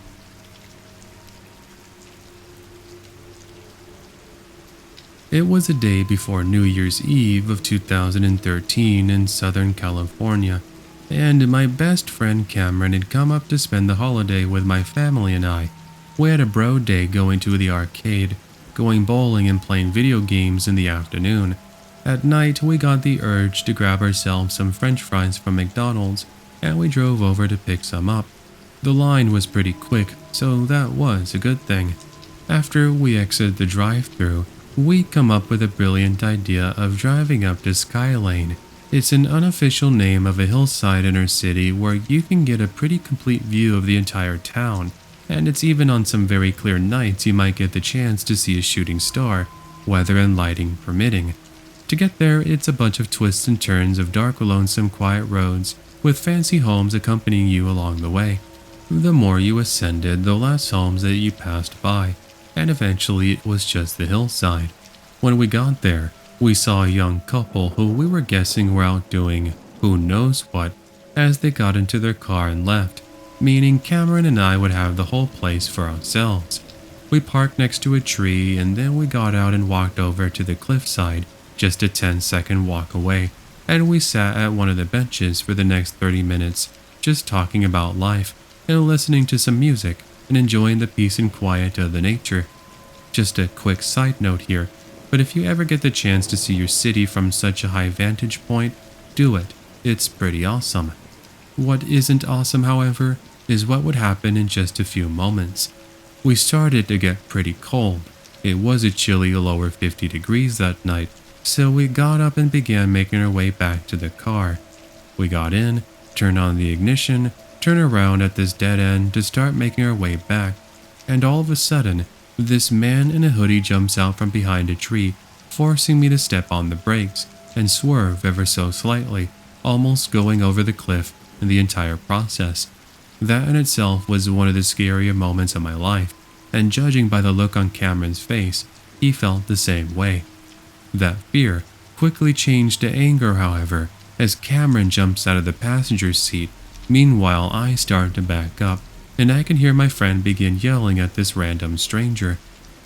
S1: It was a day before New Year's Eve of 2013 in Southern California, and my best friend Cameron had come up to spend the holiday with my family and I. We had a bro day going to the arcade, going bowling and playing video games in the afternoon. At night, we got the urge to grab ourselves some French fries from McDonald's, and we drove over to pick some up. The line was pretty quick, so that was a good thing. After we exited the drive-thru, we come up with a brilliant idea of driving up to Skylane. It's an unofficial name of a hillside in our city where you can get a pretty complete view of the entire town, and it's even on some very clear nights you might get the chance to see a shooting star, weather and lighting permitting. To get there, it's a bunch of twists and turns of dark, lonesome, quiet roads with fancy homes accompanying you along the way. The more you ascended, the less homes that you passed by, and eventually it was just the hillside. When we got there, we saw a young couple who we were guessing were out doing who knows what as they got into their car and left, meaning Cameron and I would have the whole place for ourselves. We parked next to a tree and then we got out and walked over to the cliffside, just a 10-second walk away, and we sat at one of the benches for the next 30 minutes, just talking about life and listening to some music and enjoying the peace and quiet of the nature. Just a quick side note here, but if you ever get the chance to see your city from such a high vantage point, do it. It's pretty awesome. What isn't awesome, however, is what would happen in just a few moments. We started to get pretty cold. It was a chilly lower 50 degrees that night, so we got up and began making our way back to the car. We got in, turned on the ignition, turned around at this dead end to start making our way back, and all of a sudden, this man in a hoodie jumps out from behind a tree, forcing me to step on the brakes and swerve ever so slightly, almost going over the cliff in the entire process. That in itself was one of the scarier moments of my life, and judging by the look on Cameron's face, he felt the same way. That fear quickly changed to anger, however, as Cameron jumps out of the passenger seat. Meanwhile, I start to back up, and I can hear my friend begin yelling at this random stranger.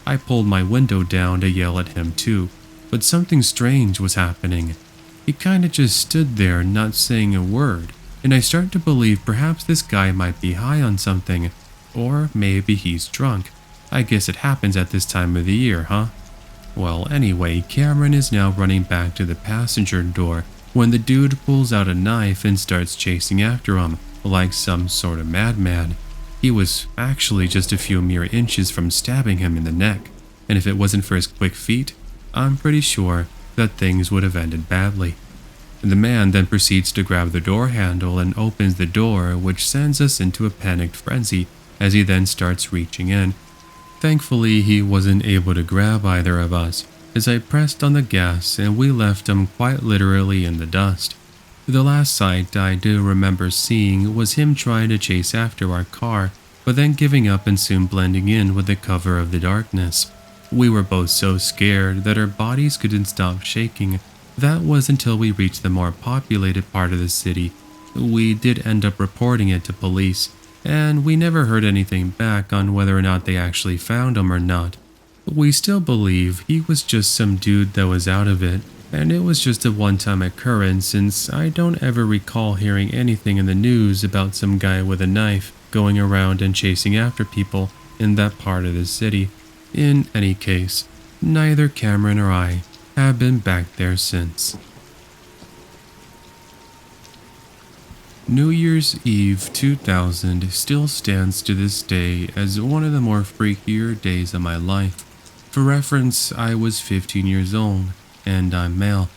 S1: I pulled my window down to yell at him too, but something strange was happening. He kinda just stood there not saying a word, and I start to believe perhaps this guy might be high on something, or maybe he's drunk. I guess it happens at this time of the year, huh? Well, anyway, Cameron is now running back to the passenger door when the dude pulls out a knife and starts chasing after him like some sort of madman. He was actually just a few mere inches from stabbing him in the neck, and if it wasn't for his quick feet, I'm pretty sure that things would have ended badly. The man then proceeds to grab the door handle and opens the door, which sends us into a panicked frenzy as he then starts reaching in. Thankfully, he wasn't able to grab either of us, as I pressed on the gas and we left him quite literally in the dust. The last sight I do remember seeing was him trying to chase after our car, but then giving up and soon blending in with the cover of the darkness. We were both so scared that our bodies couldn't stop shaking. That was until we reached the more populated part of the city. We did end up reporting it to police, and we never heard anything back on whether or not they actually found him or not. We still believe he was just some dude that was out of it, and it was just a one-time occurrence since I don't ever recall hearing anything in the news about some guy with a knife going around and chasing after people in that part of the city. In any case, neither Cameron or I have been back there since. New Year's Eve 2000 still stands to this day as one of the more freakier days of my life. For reference, I was 15 years old, and I'm male.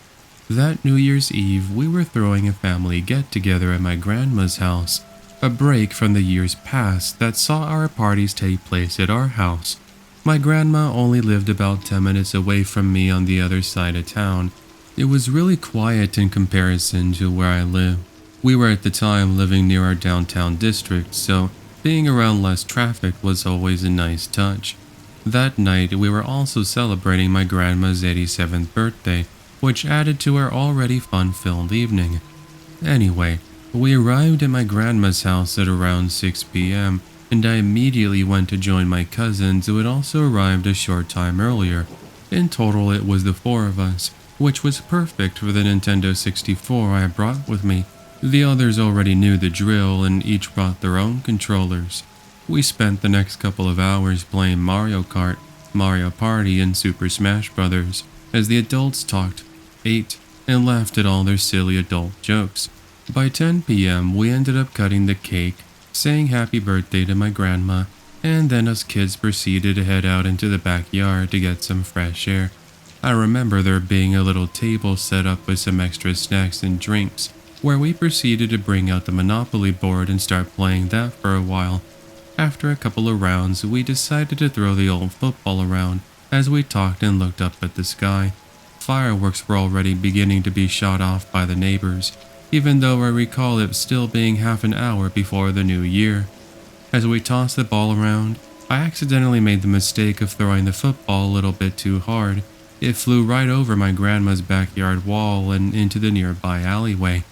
S1: That New Year's Eve, we were throwing a family get-together at my grandma's house, a break from the years past that saw our parties take place at our house. My grandma only lived about 10 minutes away from me on the other side of town. It was really quiet in comparison to where I lived. We were at the time living near our downtown district, so being around less traffic was always a nice touch. That night, we were also celebrating my grandma's 87th birthday, which added to our already fun-filled evening. Anyway, we arrived at my grandma's house at around 6 p.m., and I immediately went to join my cousins who had also arrived a short time earlier. In total, it was the four of us, which was perfect for the Nintendo 64 I brought with me. The others already knew the drill and each brought their own controllers. We spent the next couple of hours playing Mario Kart, Mario Party, and Super Smash Bros. As the adults talked, ate, and laughed at all their silly adult jokes. By 10 p.m., we ended up cutting the cake, saying happy birthday to my grandma, and then us kids proceeded to head out into the backyard to get some fresh air. I remember there being a little table set up with some extra snacks and drinks, where we proceeded to bring out the Monopoly board and start playing that for a while. After a couple of rounds, we decided to throw the old football around as we talked and looked up at the sky. Fireworks were already beginning to be shot off by the neighbors, even though I recall it still being half an hour before the new year. As we tossed the ball around, I accidentally made the mistake of throwing the football a little bit too hard. It flew right over my grandma's backyard wall and into the nearby alleyway.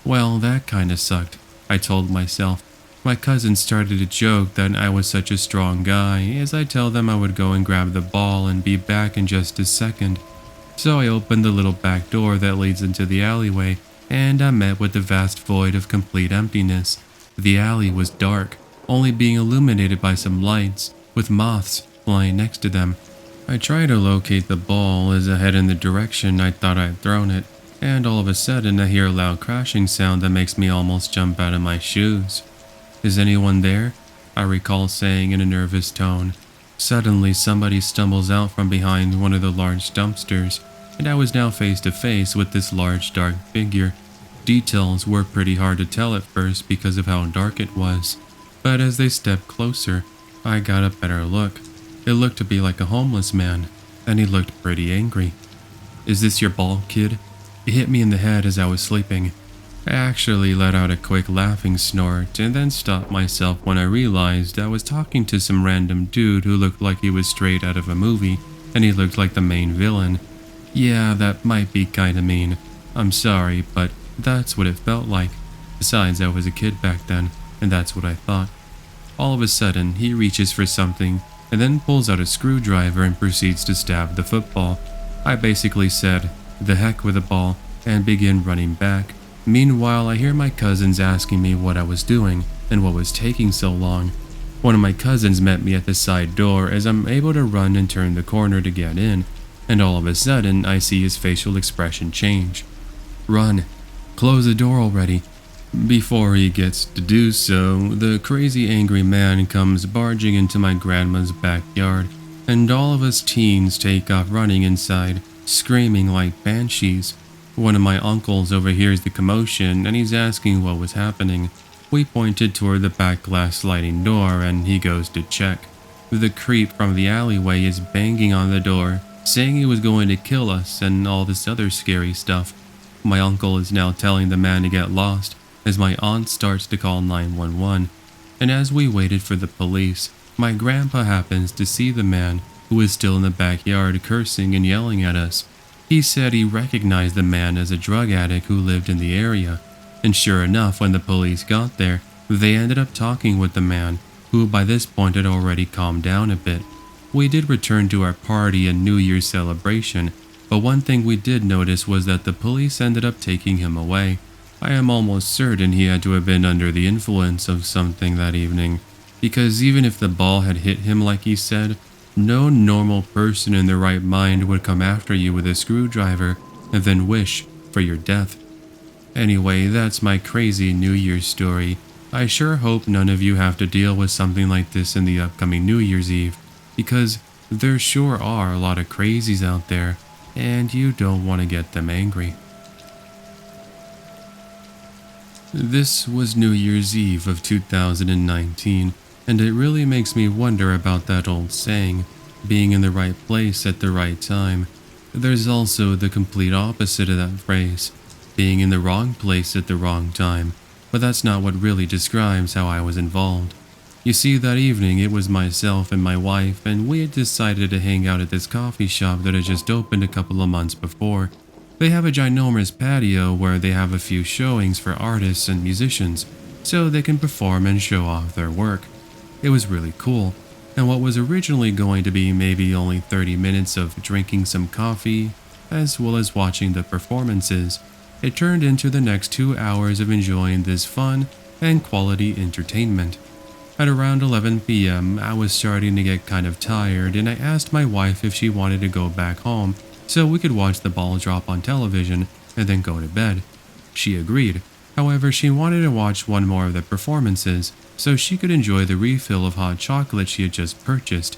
S1: Well, that kinda sucked, I told myself. My cousins started to joke that I was such a strong guy, as I tell them I would go and grab the ball and be back in just a second. So I opened the little back door that leads into the alleyway, and I met with the vast void of complete emptiness. The alley was dark, only being illuminated by some lights, with moths flying next to them. I try to locate the ball as I head in the direction I thought I'd thrown it, and all of a sudden I hear a loud crashing sound that makes me almost jump out of my shoes. "Is anyone there?" I recall saying in a nervous tone. Suddenly somebody stumbles out from behind one of the large dumpsters, and I was now face to face with this large dark figure. Details were pretty hard to tell at first because of how dark it was, but as they stepped closer, I got a better look. It looked to be like a homeless man, and he looked pretty angry. "Is this your ball, kid?" It hit me in the head as I was sleeping. I actually let out a quick laughing snort and then stopped myself when I realized I was talking to some random dude who looked like he was straight out of a movie, and he looked like the main villain. Yeah, that might be kinda mean. I'm sorry, but that's what it felt like. Besides, I was a kid back then, and that's what I thought. All of a sudden, he reaches for something and then pulls out a screwdriver and proceeds to stab the football. I basically said, "The heck with the ball," and begin running back. Meanwhile, I hear my cousins asking me what I was doing and what was taking so long. One of my cousins met me at the side door as I'm able to run and turn the corner to get in, and all of a sudden, I see his facial expression change. "Run. Close the door already." Before he gets to do so, the crazy angry man comes barging into my grandma's backyard, and all of us teens take off running inside, screaming like banshees. One of my uncles overhears the commotion and he's asking what was happening. We pointed toward the back glass sliding door and he goes to check. The creep from the alleyway is banging on the door, saying he was going to kill us and all this other scary stuff. My uncle is now telling the man to get lost as my aunt starts to call 911, and as we waited for the police, my grandpa happens to see the man who is still in the backyard cursing and yelling at us. He said he recognized the man as a drug addict who lived in the area, and sure enough, when the police got there, they ended up talking with the man, who by this point had already calmed down a bit. We did return to our party and New Year's celebration, but one thing we did notice was that the police ended up taking him away. I am almost certain he had to have been under the influence of something that evening, because even if the ball had hit him like he said, no normal person in their right mind would come after you with a screwdriver and then wish for your death. Anyway, that's my crazy New Year's story. I sure hope none of you have to deal with something like this in the upcoming New Year's Eve, because there sure are a lot of crazies out there, and you don't want to get them angry. This was New Year's Eve of 2019, and it really makes me wonder about that old saying, being in the right place at the right time. There's also the complete opposite of that phrase, being in the wrong place at the wrong time, but that's not what really describes how I was involved. You see, that evening it was myself and my wife, and we had decided to hang out at this coffee shop that had just opened a couple of months before. They have a ginormous patio where they have a few showings for artists and musicians, so they can perform and show off their work. It was really cool, and what was originally going to be maybe only 30 minutes of drinking some coffee, as well as watching the performances, it turned into the next 2 hours of enjoying this fun and quality entertainment. At around 11 p.m., I was starting to get kind of tired, and I asked my wife if she wanted to go back home so we could watch the ball drop on television and then go to bed. She agreed. However, she wanted to watch one more of the performances so she could enjoy the refill of hot chocolate she had just purchased.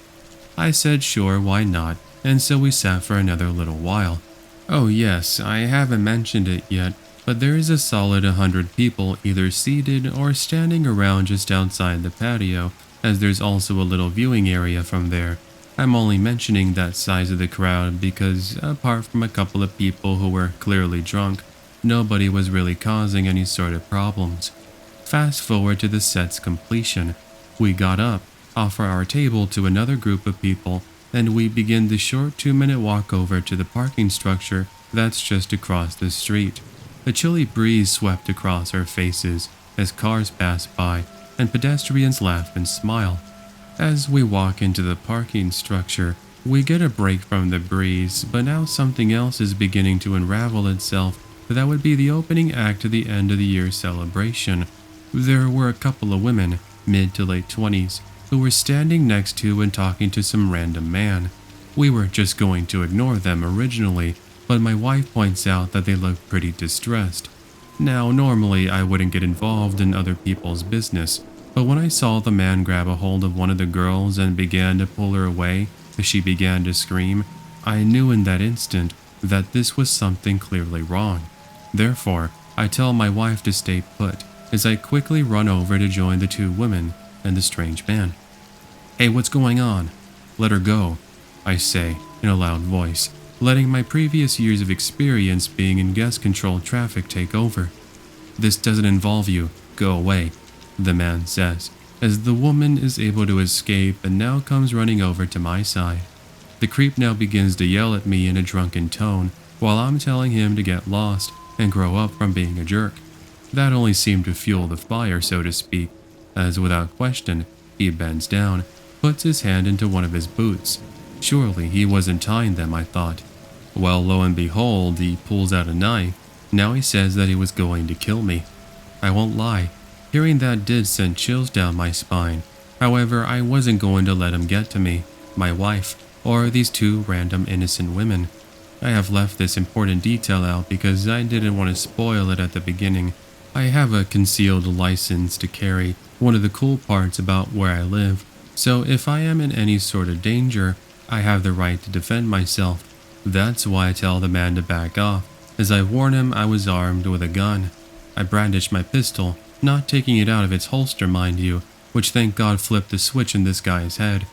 S1: I said sure, why not, and so we sat for another little while. Oh yes, I haven't mentioned it yet, but there is a solid 100 people either seated or standing around just outside the patio, as there's also a little viewing area from there. I'm only mentioning that size of the crowd because, apart from a couple of people who were clearly drunk, nobody was really causing any sort of problems. Fast forward to the set's completion. We got up, offer our table to another group of people, and we begin the short 2-minute walk over to the parking structure that's just across the street. A chilly breeze swept across our faces as cars passed by and pedestrians laugh and smile. As we walk into the parking structure, we get a break from the breeze, but now something else is beginning to unravel itself. That would be the opening act of the end of the year celebration. There were a couple of women, mid to late 20s, who were standing next to and talking to some random man. We were just going to ignore them originally, but my wife points out that they looked pretty distressed. Now, normally I wouldn't get involved in other people's business, but when I saw the man grab a hold of one of the girls and began to pull her away as she began to scream, I knew in that instant that this was something clearly wrong. Therefore, I tell my wife to stay put as I quickly run over to join the two women and the strange man. "Hey, what's going on?" "Let her go," I say in a loud voice, letting my previous years of experience being in guest-controlled traffic take over. This doesn't involve you. Go away, the man says, as the woman is able to escape and now comes running over to my side. The creep now begins to yell at me in a drunken tone while I'm telling him to get lost and grow up from being a jerk. That only seemed to fuel the fire, so to speak, as without question, he bends down, puts his hand into one of his boots. Surely he wasn't tying them, I thought. Well, lo and behold, he pulls out a knife. Now he says that he was going to kill me. I won't lie, hearing that did send chills down my spine. However, I wasn't going to let him get to me, my wife, or these two random innocent women. I have left this important detail out because I didn't want to spoil it at the beginning. I have a concealed license to carry, one of the cool parts about where I live, so if I am in any sort of danger, I have the right to defend myself. That's why I tell the man to back off, as I warn him I was armed with a gun. I brandish my pistol, not taking it out of its holster, mind you, which thank God flipped the switch in this guy's head.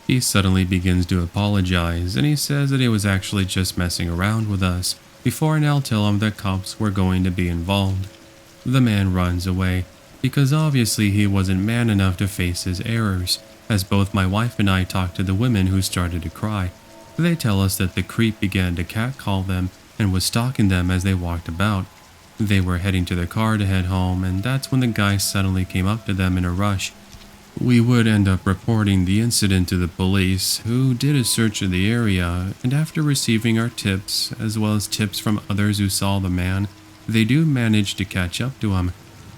S1: He suddenly begins to apologize, and he says that he was actually just messing around with us, before I now tell him that cops were going to be involved. The man runs away, because obviously he wasn't man enough to face his errors, as both my wife and I talk to the women who started to cry. They tell us that the creep began to catcall them and was stalking them as they walked about. They were heading to their car to head home, and that's when the guy suddenly came up to them in a rush. We would end up reporting the incident to the police, who did a search of the area, and after receiving our tips, as well as tips from others who saw the man, they do manage to catch up to him.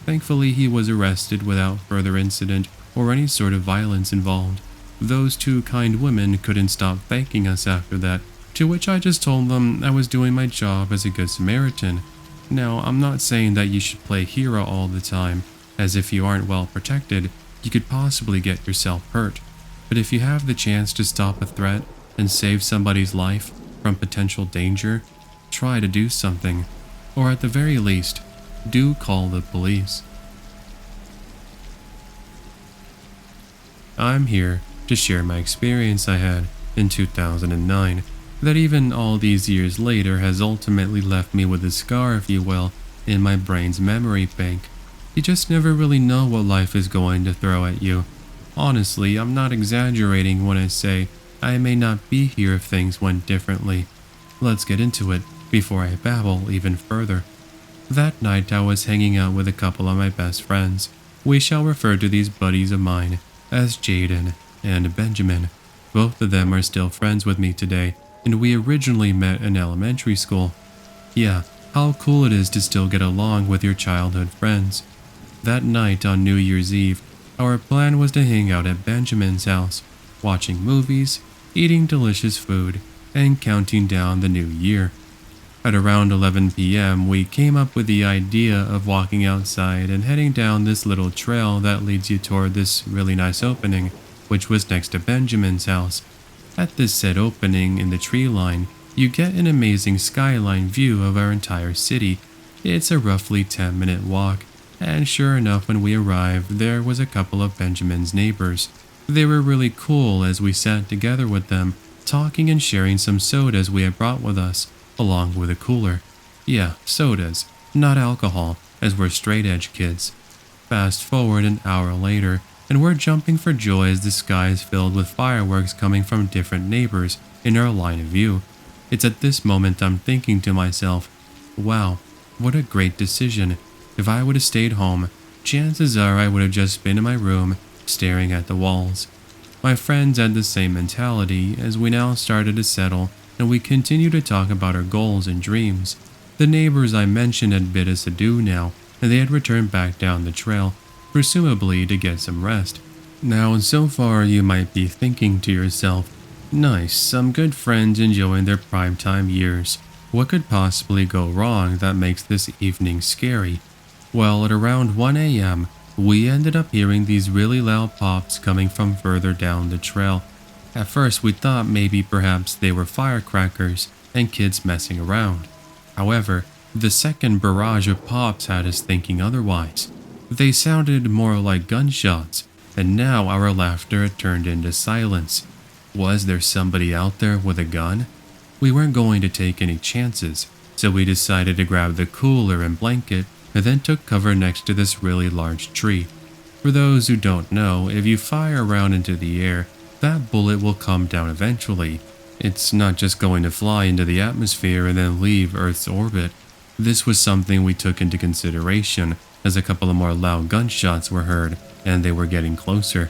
S1: Thankfully, he was arrested without further incident or any sort of violence involved. Those two kind women couldn't stop thanking us after that, to which I just told them I was doing my job as a good Samaritan. Now, I'm not saying that you should play hero all the time, as if you aren't well protected, you could possibly get yourself hurt. But if you have the chance to stop a threat and save somebody's life from potential danger, try to do something. Or at the very least, do call the police. I'm here to share my experience I had in 2009, that even all these years later has ultimately left me with a scar, if you will, in my brain's memory bank. You just never really know what life is going to throw at you. Honestly, I'm not exaggerating when I say I may not be here if things went differently. Let's get into it before I babble even further. That night I was hanging out with a couple of my best friends. We shall refer to these buddies of mine as Jaden and Benjamin. Both of them are still friends with me today, and we originally met in elementary school. Yeah, how cool it is to still get along with your childhood friends. That night on New Year's Eve, our plan was to hang out at Benjamin's house, watching movies, eating delicious food, and counting down the new year. At around 11 p.m., we came up with the idea of walking outside and heading down this little trail that leads you toward this really nice opening, which was next to Benjamin's house. At this said opening in the tree line, you get an amazing skyline view of our entire city. It's a roughly 10-minute walk, and sure enough, when we arrived, there was a couple of Benjamin's neighbors. They were really cool as we sat together with them, talking and sharing some sodas we had brought with us, along with a cooler. Yeah, sodas, not alcohol, as we're straight-edge kids. Fast forward an hour later, and we're jumping for joy as the sky is filled with fireworks coming from different neighbors in our line of view. It's at this moment I'm thinking to myself, wow, what a great decision. If I would have stayed home, chances are I would have just been in my room, staring at the walls. My friends had the same mentality as we now started to settle, and we continued to talk about our goals and dreams. The neighbors I mentioned had bid us adieu now, and they had returned back down the trail, presumably to get some rest. Now, so far you might be thinking to yourself, nice, some good friends enjoying their primetime years. What could possibly go wrong that makes this evening scary? Well, at around 1 a.m., we ended up hearing these really loud pops coming from further down the trail. At first, we thought maybe perhaps they were firecrackers and kids messing around. However, the second barrage of pops had us thinking otherwise. They sounded more like gunshots, and now our laughter had turned into silence. Was there somebody out there with a gun? We weren't going to take any chances, so we decided to grab the cooler and blanket and then took cover next to this really large tree. For those who don't know, if you fire a round into the air, that bullet will come down eventually. It's not just going to fly into the atmosphere and then leave Earth's orbit. This was something we took into consideration as a couple of more loud gunshots were heard and they were getting closer.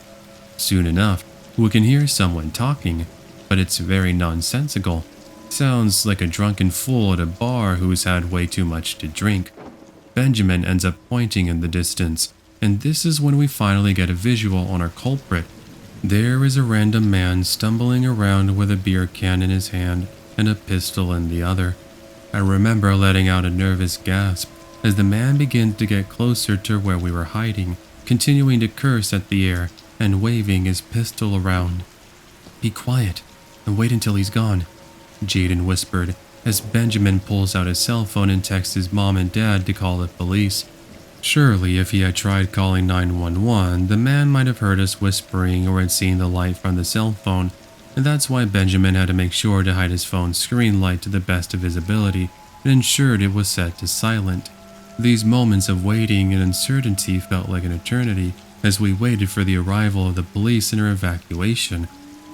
S1: Soon enough, we can hear someone talking, but it's very nonsensical. Sounds like a drunken fool at a bar who's had way too much to drink. Benjamin ends up pointing in the distance, and this is when we finally get a visual on our culprit. There is a random man stumbling around with a beer can in his hand and a pistol in the other. I remember letting out a nervous gasp as the man began to get closer to where we were hiding, continuing to curse at the air and waving his pistol around. "Be quiet and wait until he's gone," Jaden whispered as Benjamin pulls out his cell phone and texts his mom and dad to call the police. Surely, if he had tried calling 911, the man might have heard us whispering or had seen the light from the cell phone, and that's why Benjamin had to make sure to hide his phone's screen light to the best of his ability and ensured it was set to silent. These moments of waiting and uncertainty felt like an eternity as we waited for the arrival of the police and our evacuation.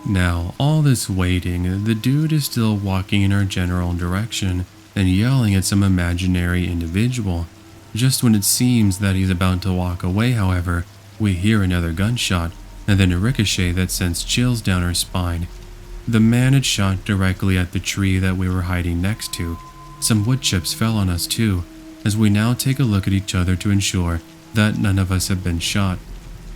S1: Now, all this waiting, the dude is still walking in our general direction and yelling at some imaginary individual. Just when it seems that he's about to walk away, however, we hear another gunshot and then a ricochet that sends chills down our spine. The man had shot directly at the tree that we were hiding next to. Some wood chips fell on us too, as we now take a look at each other to ensure that none of us have been shot.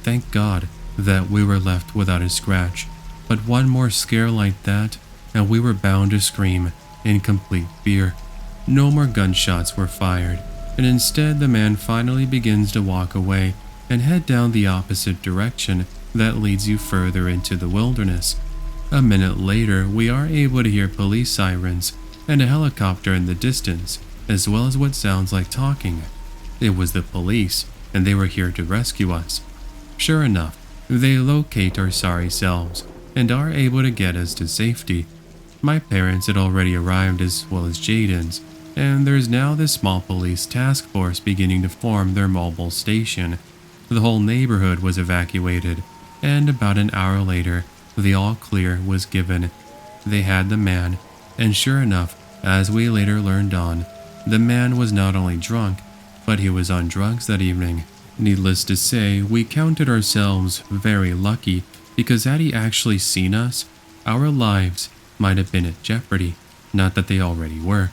S1: Thank God that we were left without a scratch, but one more scare like that and we were bound to scream in complete fear. No more gunshots were fired, and instead the man finally begins to walk away and head down the opposite direction that leads you further into the wilderness. A minute later, we are able to hear police sirens and a helicopter in the distance, as well as what sounds like talking. It was the police, and they were here to rescue us. Sure enough, they locate our sorry selves and are able to get us to safety. My parents had already arrived as well as Jaden's, and there's now this small police task force beginning to form their mobile station. The whole neighborhood was evacuated, and about an hour later, the all clear was given. They had the man, and sure enough, as we later learned on, the man was not only drunk, but he was on drugs that evening. Needless to say, we counted ourselves very lucky because had he actually seen us, our lives might have been at jeopardy, not that they already were.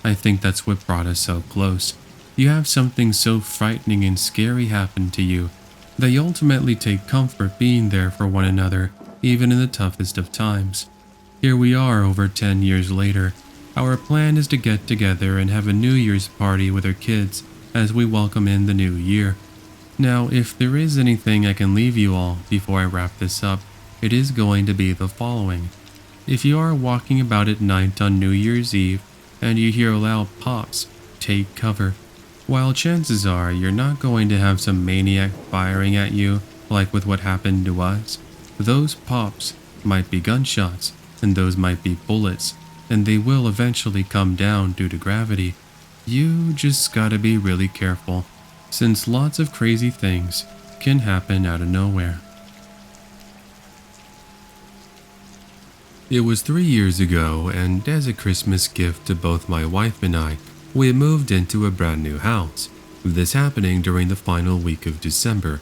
S1: I think that's what brought us so close. You have something so frightening and scary happen to you that you ultimately take comfort being there for one another, even in the toughest of times. Here we are over 10 years later. Our plan is to get together and have a New Year's party with our kids as we welcome in the new year. Now, if there is anything I can leave you all before I wrap this up, it is going to be the following. If you are walking about at night on New Year's Eve and you hear loud pops, take cover. While chances are you're not going to have some maniac firing at you like with what happened to us, those pops might be gunshots and those might be bullets, and they will eventually come down due to gravity. You just gotta be really careful, since lots of crazy things can happen out of nowhere. It was 3 years ago, and as a Christmas gift to both my wife and I, we had moved into a brand new house. This happening during the final week of December.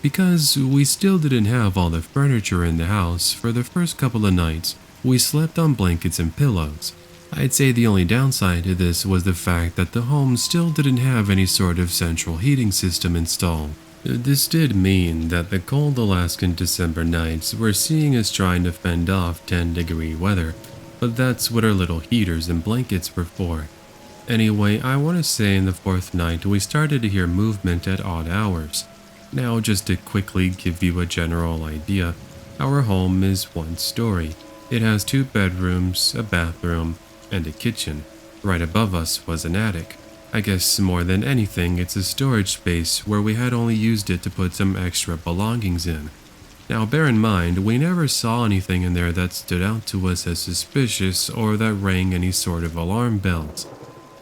S1: Because we still didn't have all the furniture in the house, for the first couple of nights, we slept on blankets and pillows. I'd say the only downside to this was the fact that the home still didn't have any sort of central heating system installed. This did mean that the cold Alaskan December nights were seeing us trying to fend off 10-degree weather, but that's what our little heaters and blankets were for. Anyway, I want to say in the fourth night we started to hear movement at odd hours. Now, just to quickly give you a general idea, our home is one story. It has 2 bedrooms, a bathroom, and a kitchen. Right above us was an attic. I guess more than anything, it's a storage space where we had only used it to put some extra belongings in. Now, bear in mind, we never saw anything in there that stood out to us as suspicious or that rang any sort of alarm bells.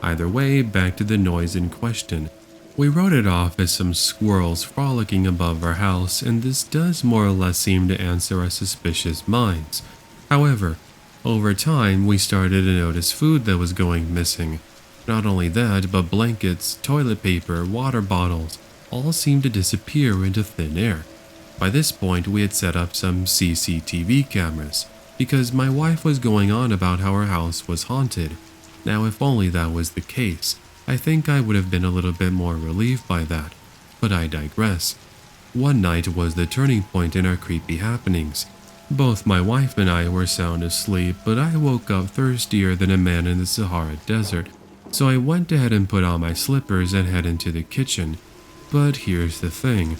S1: Either way, back to the noise in question. We wrote it off as some squirrels frolicking above our house, and this does more or less seem to answer our suspicious minds. However, over time, we started to notice food that was going missing. Not only that, but blankets, toilet paper, water bottles all seemed to disappear into thin air. By this point, we had set up some CCTV cameras, because my wife was going on about how her house was haunted. Now, if only that was the case, I think I would have been a little bit more relieved by that. But I digress. One night was the turning point in our creepy happenings. Both my wife and I were sound asleep, but I woke up thirstier than a man in the Sahara Desert, so I went ahead and put on my slippers and head into the kitchen. But here's the thing.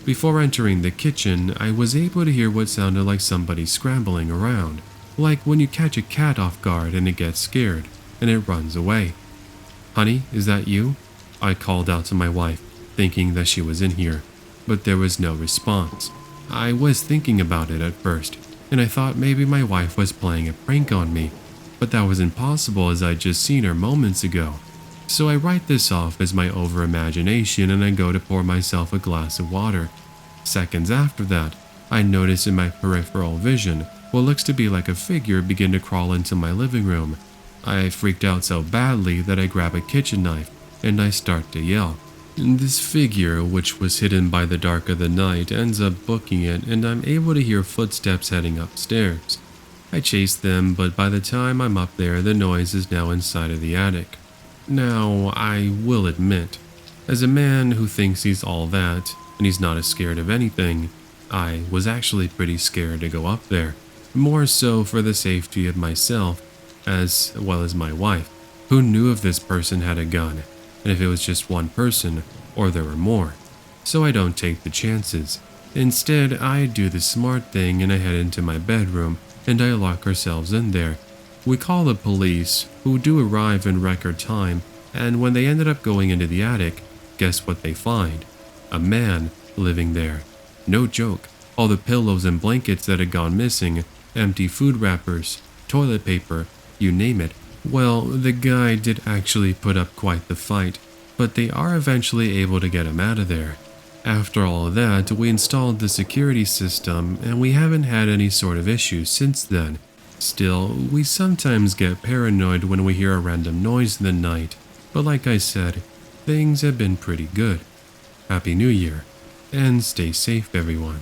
S1: Before entering the kitchen, I was able to hear what sounded like somebody scrambling around, like when you catch a cat off guard and it gets scared, and it runs away. "Honey, is that you?" I called out to my wife, thinking that she was in here, but there was no response. I was thinking about it at first, and I thought maybe my wife was playing a prank on me, but that was impossible as I'd just seen her moments ago. So I write this off as my over-imagination and I go to pour myself a glass of water. Seconds after that, I notice in my peripheral vision what looks to be like a figure begin to crawl into my living room. I freaked out so badly that I grab a kitchen knife and I start to yell. This figure, which was hidden by the dark of the night, ends up booking it and I'm able to hear footsteps heading upstairs. I chase them, but by the time I'm up there, the noise is now inside of the attic. Now, I will admit, as a man who thinks he's all that, and he's not as scared of anything, I was actually pretty scared to go up there, more so for the safety of myself, as well as my wife. Who knew if this person had a gun, and if it was just one person, or there were more? So I don't take the chances. Instead, I do the smart thing and I head into my bedroom, and I lock ourselves in there. We call the police, who do arrive in record time, and when they ended up going into the attic, guess what they find? A man living there. No joke. All the pillows and blankets that had gone missing, empty food wrappers, toilet paper, you name it. Well, the guy did actually put up quite the fight, but they are eventually able to get him out of there. After all of that, we installed the security system, and we haven't had any sort of issues since then. Still, we sometimes get paranoid when we hear a random noise in the night, but like I said, things have been pretty good. Happy New Year, and stay safe everyone.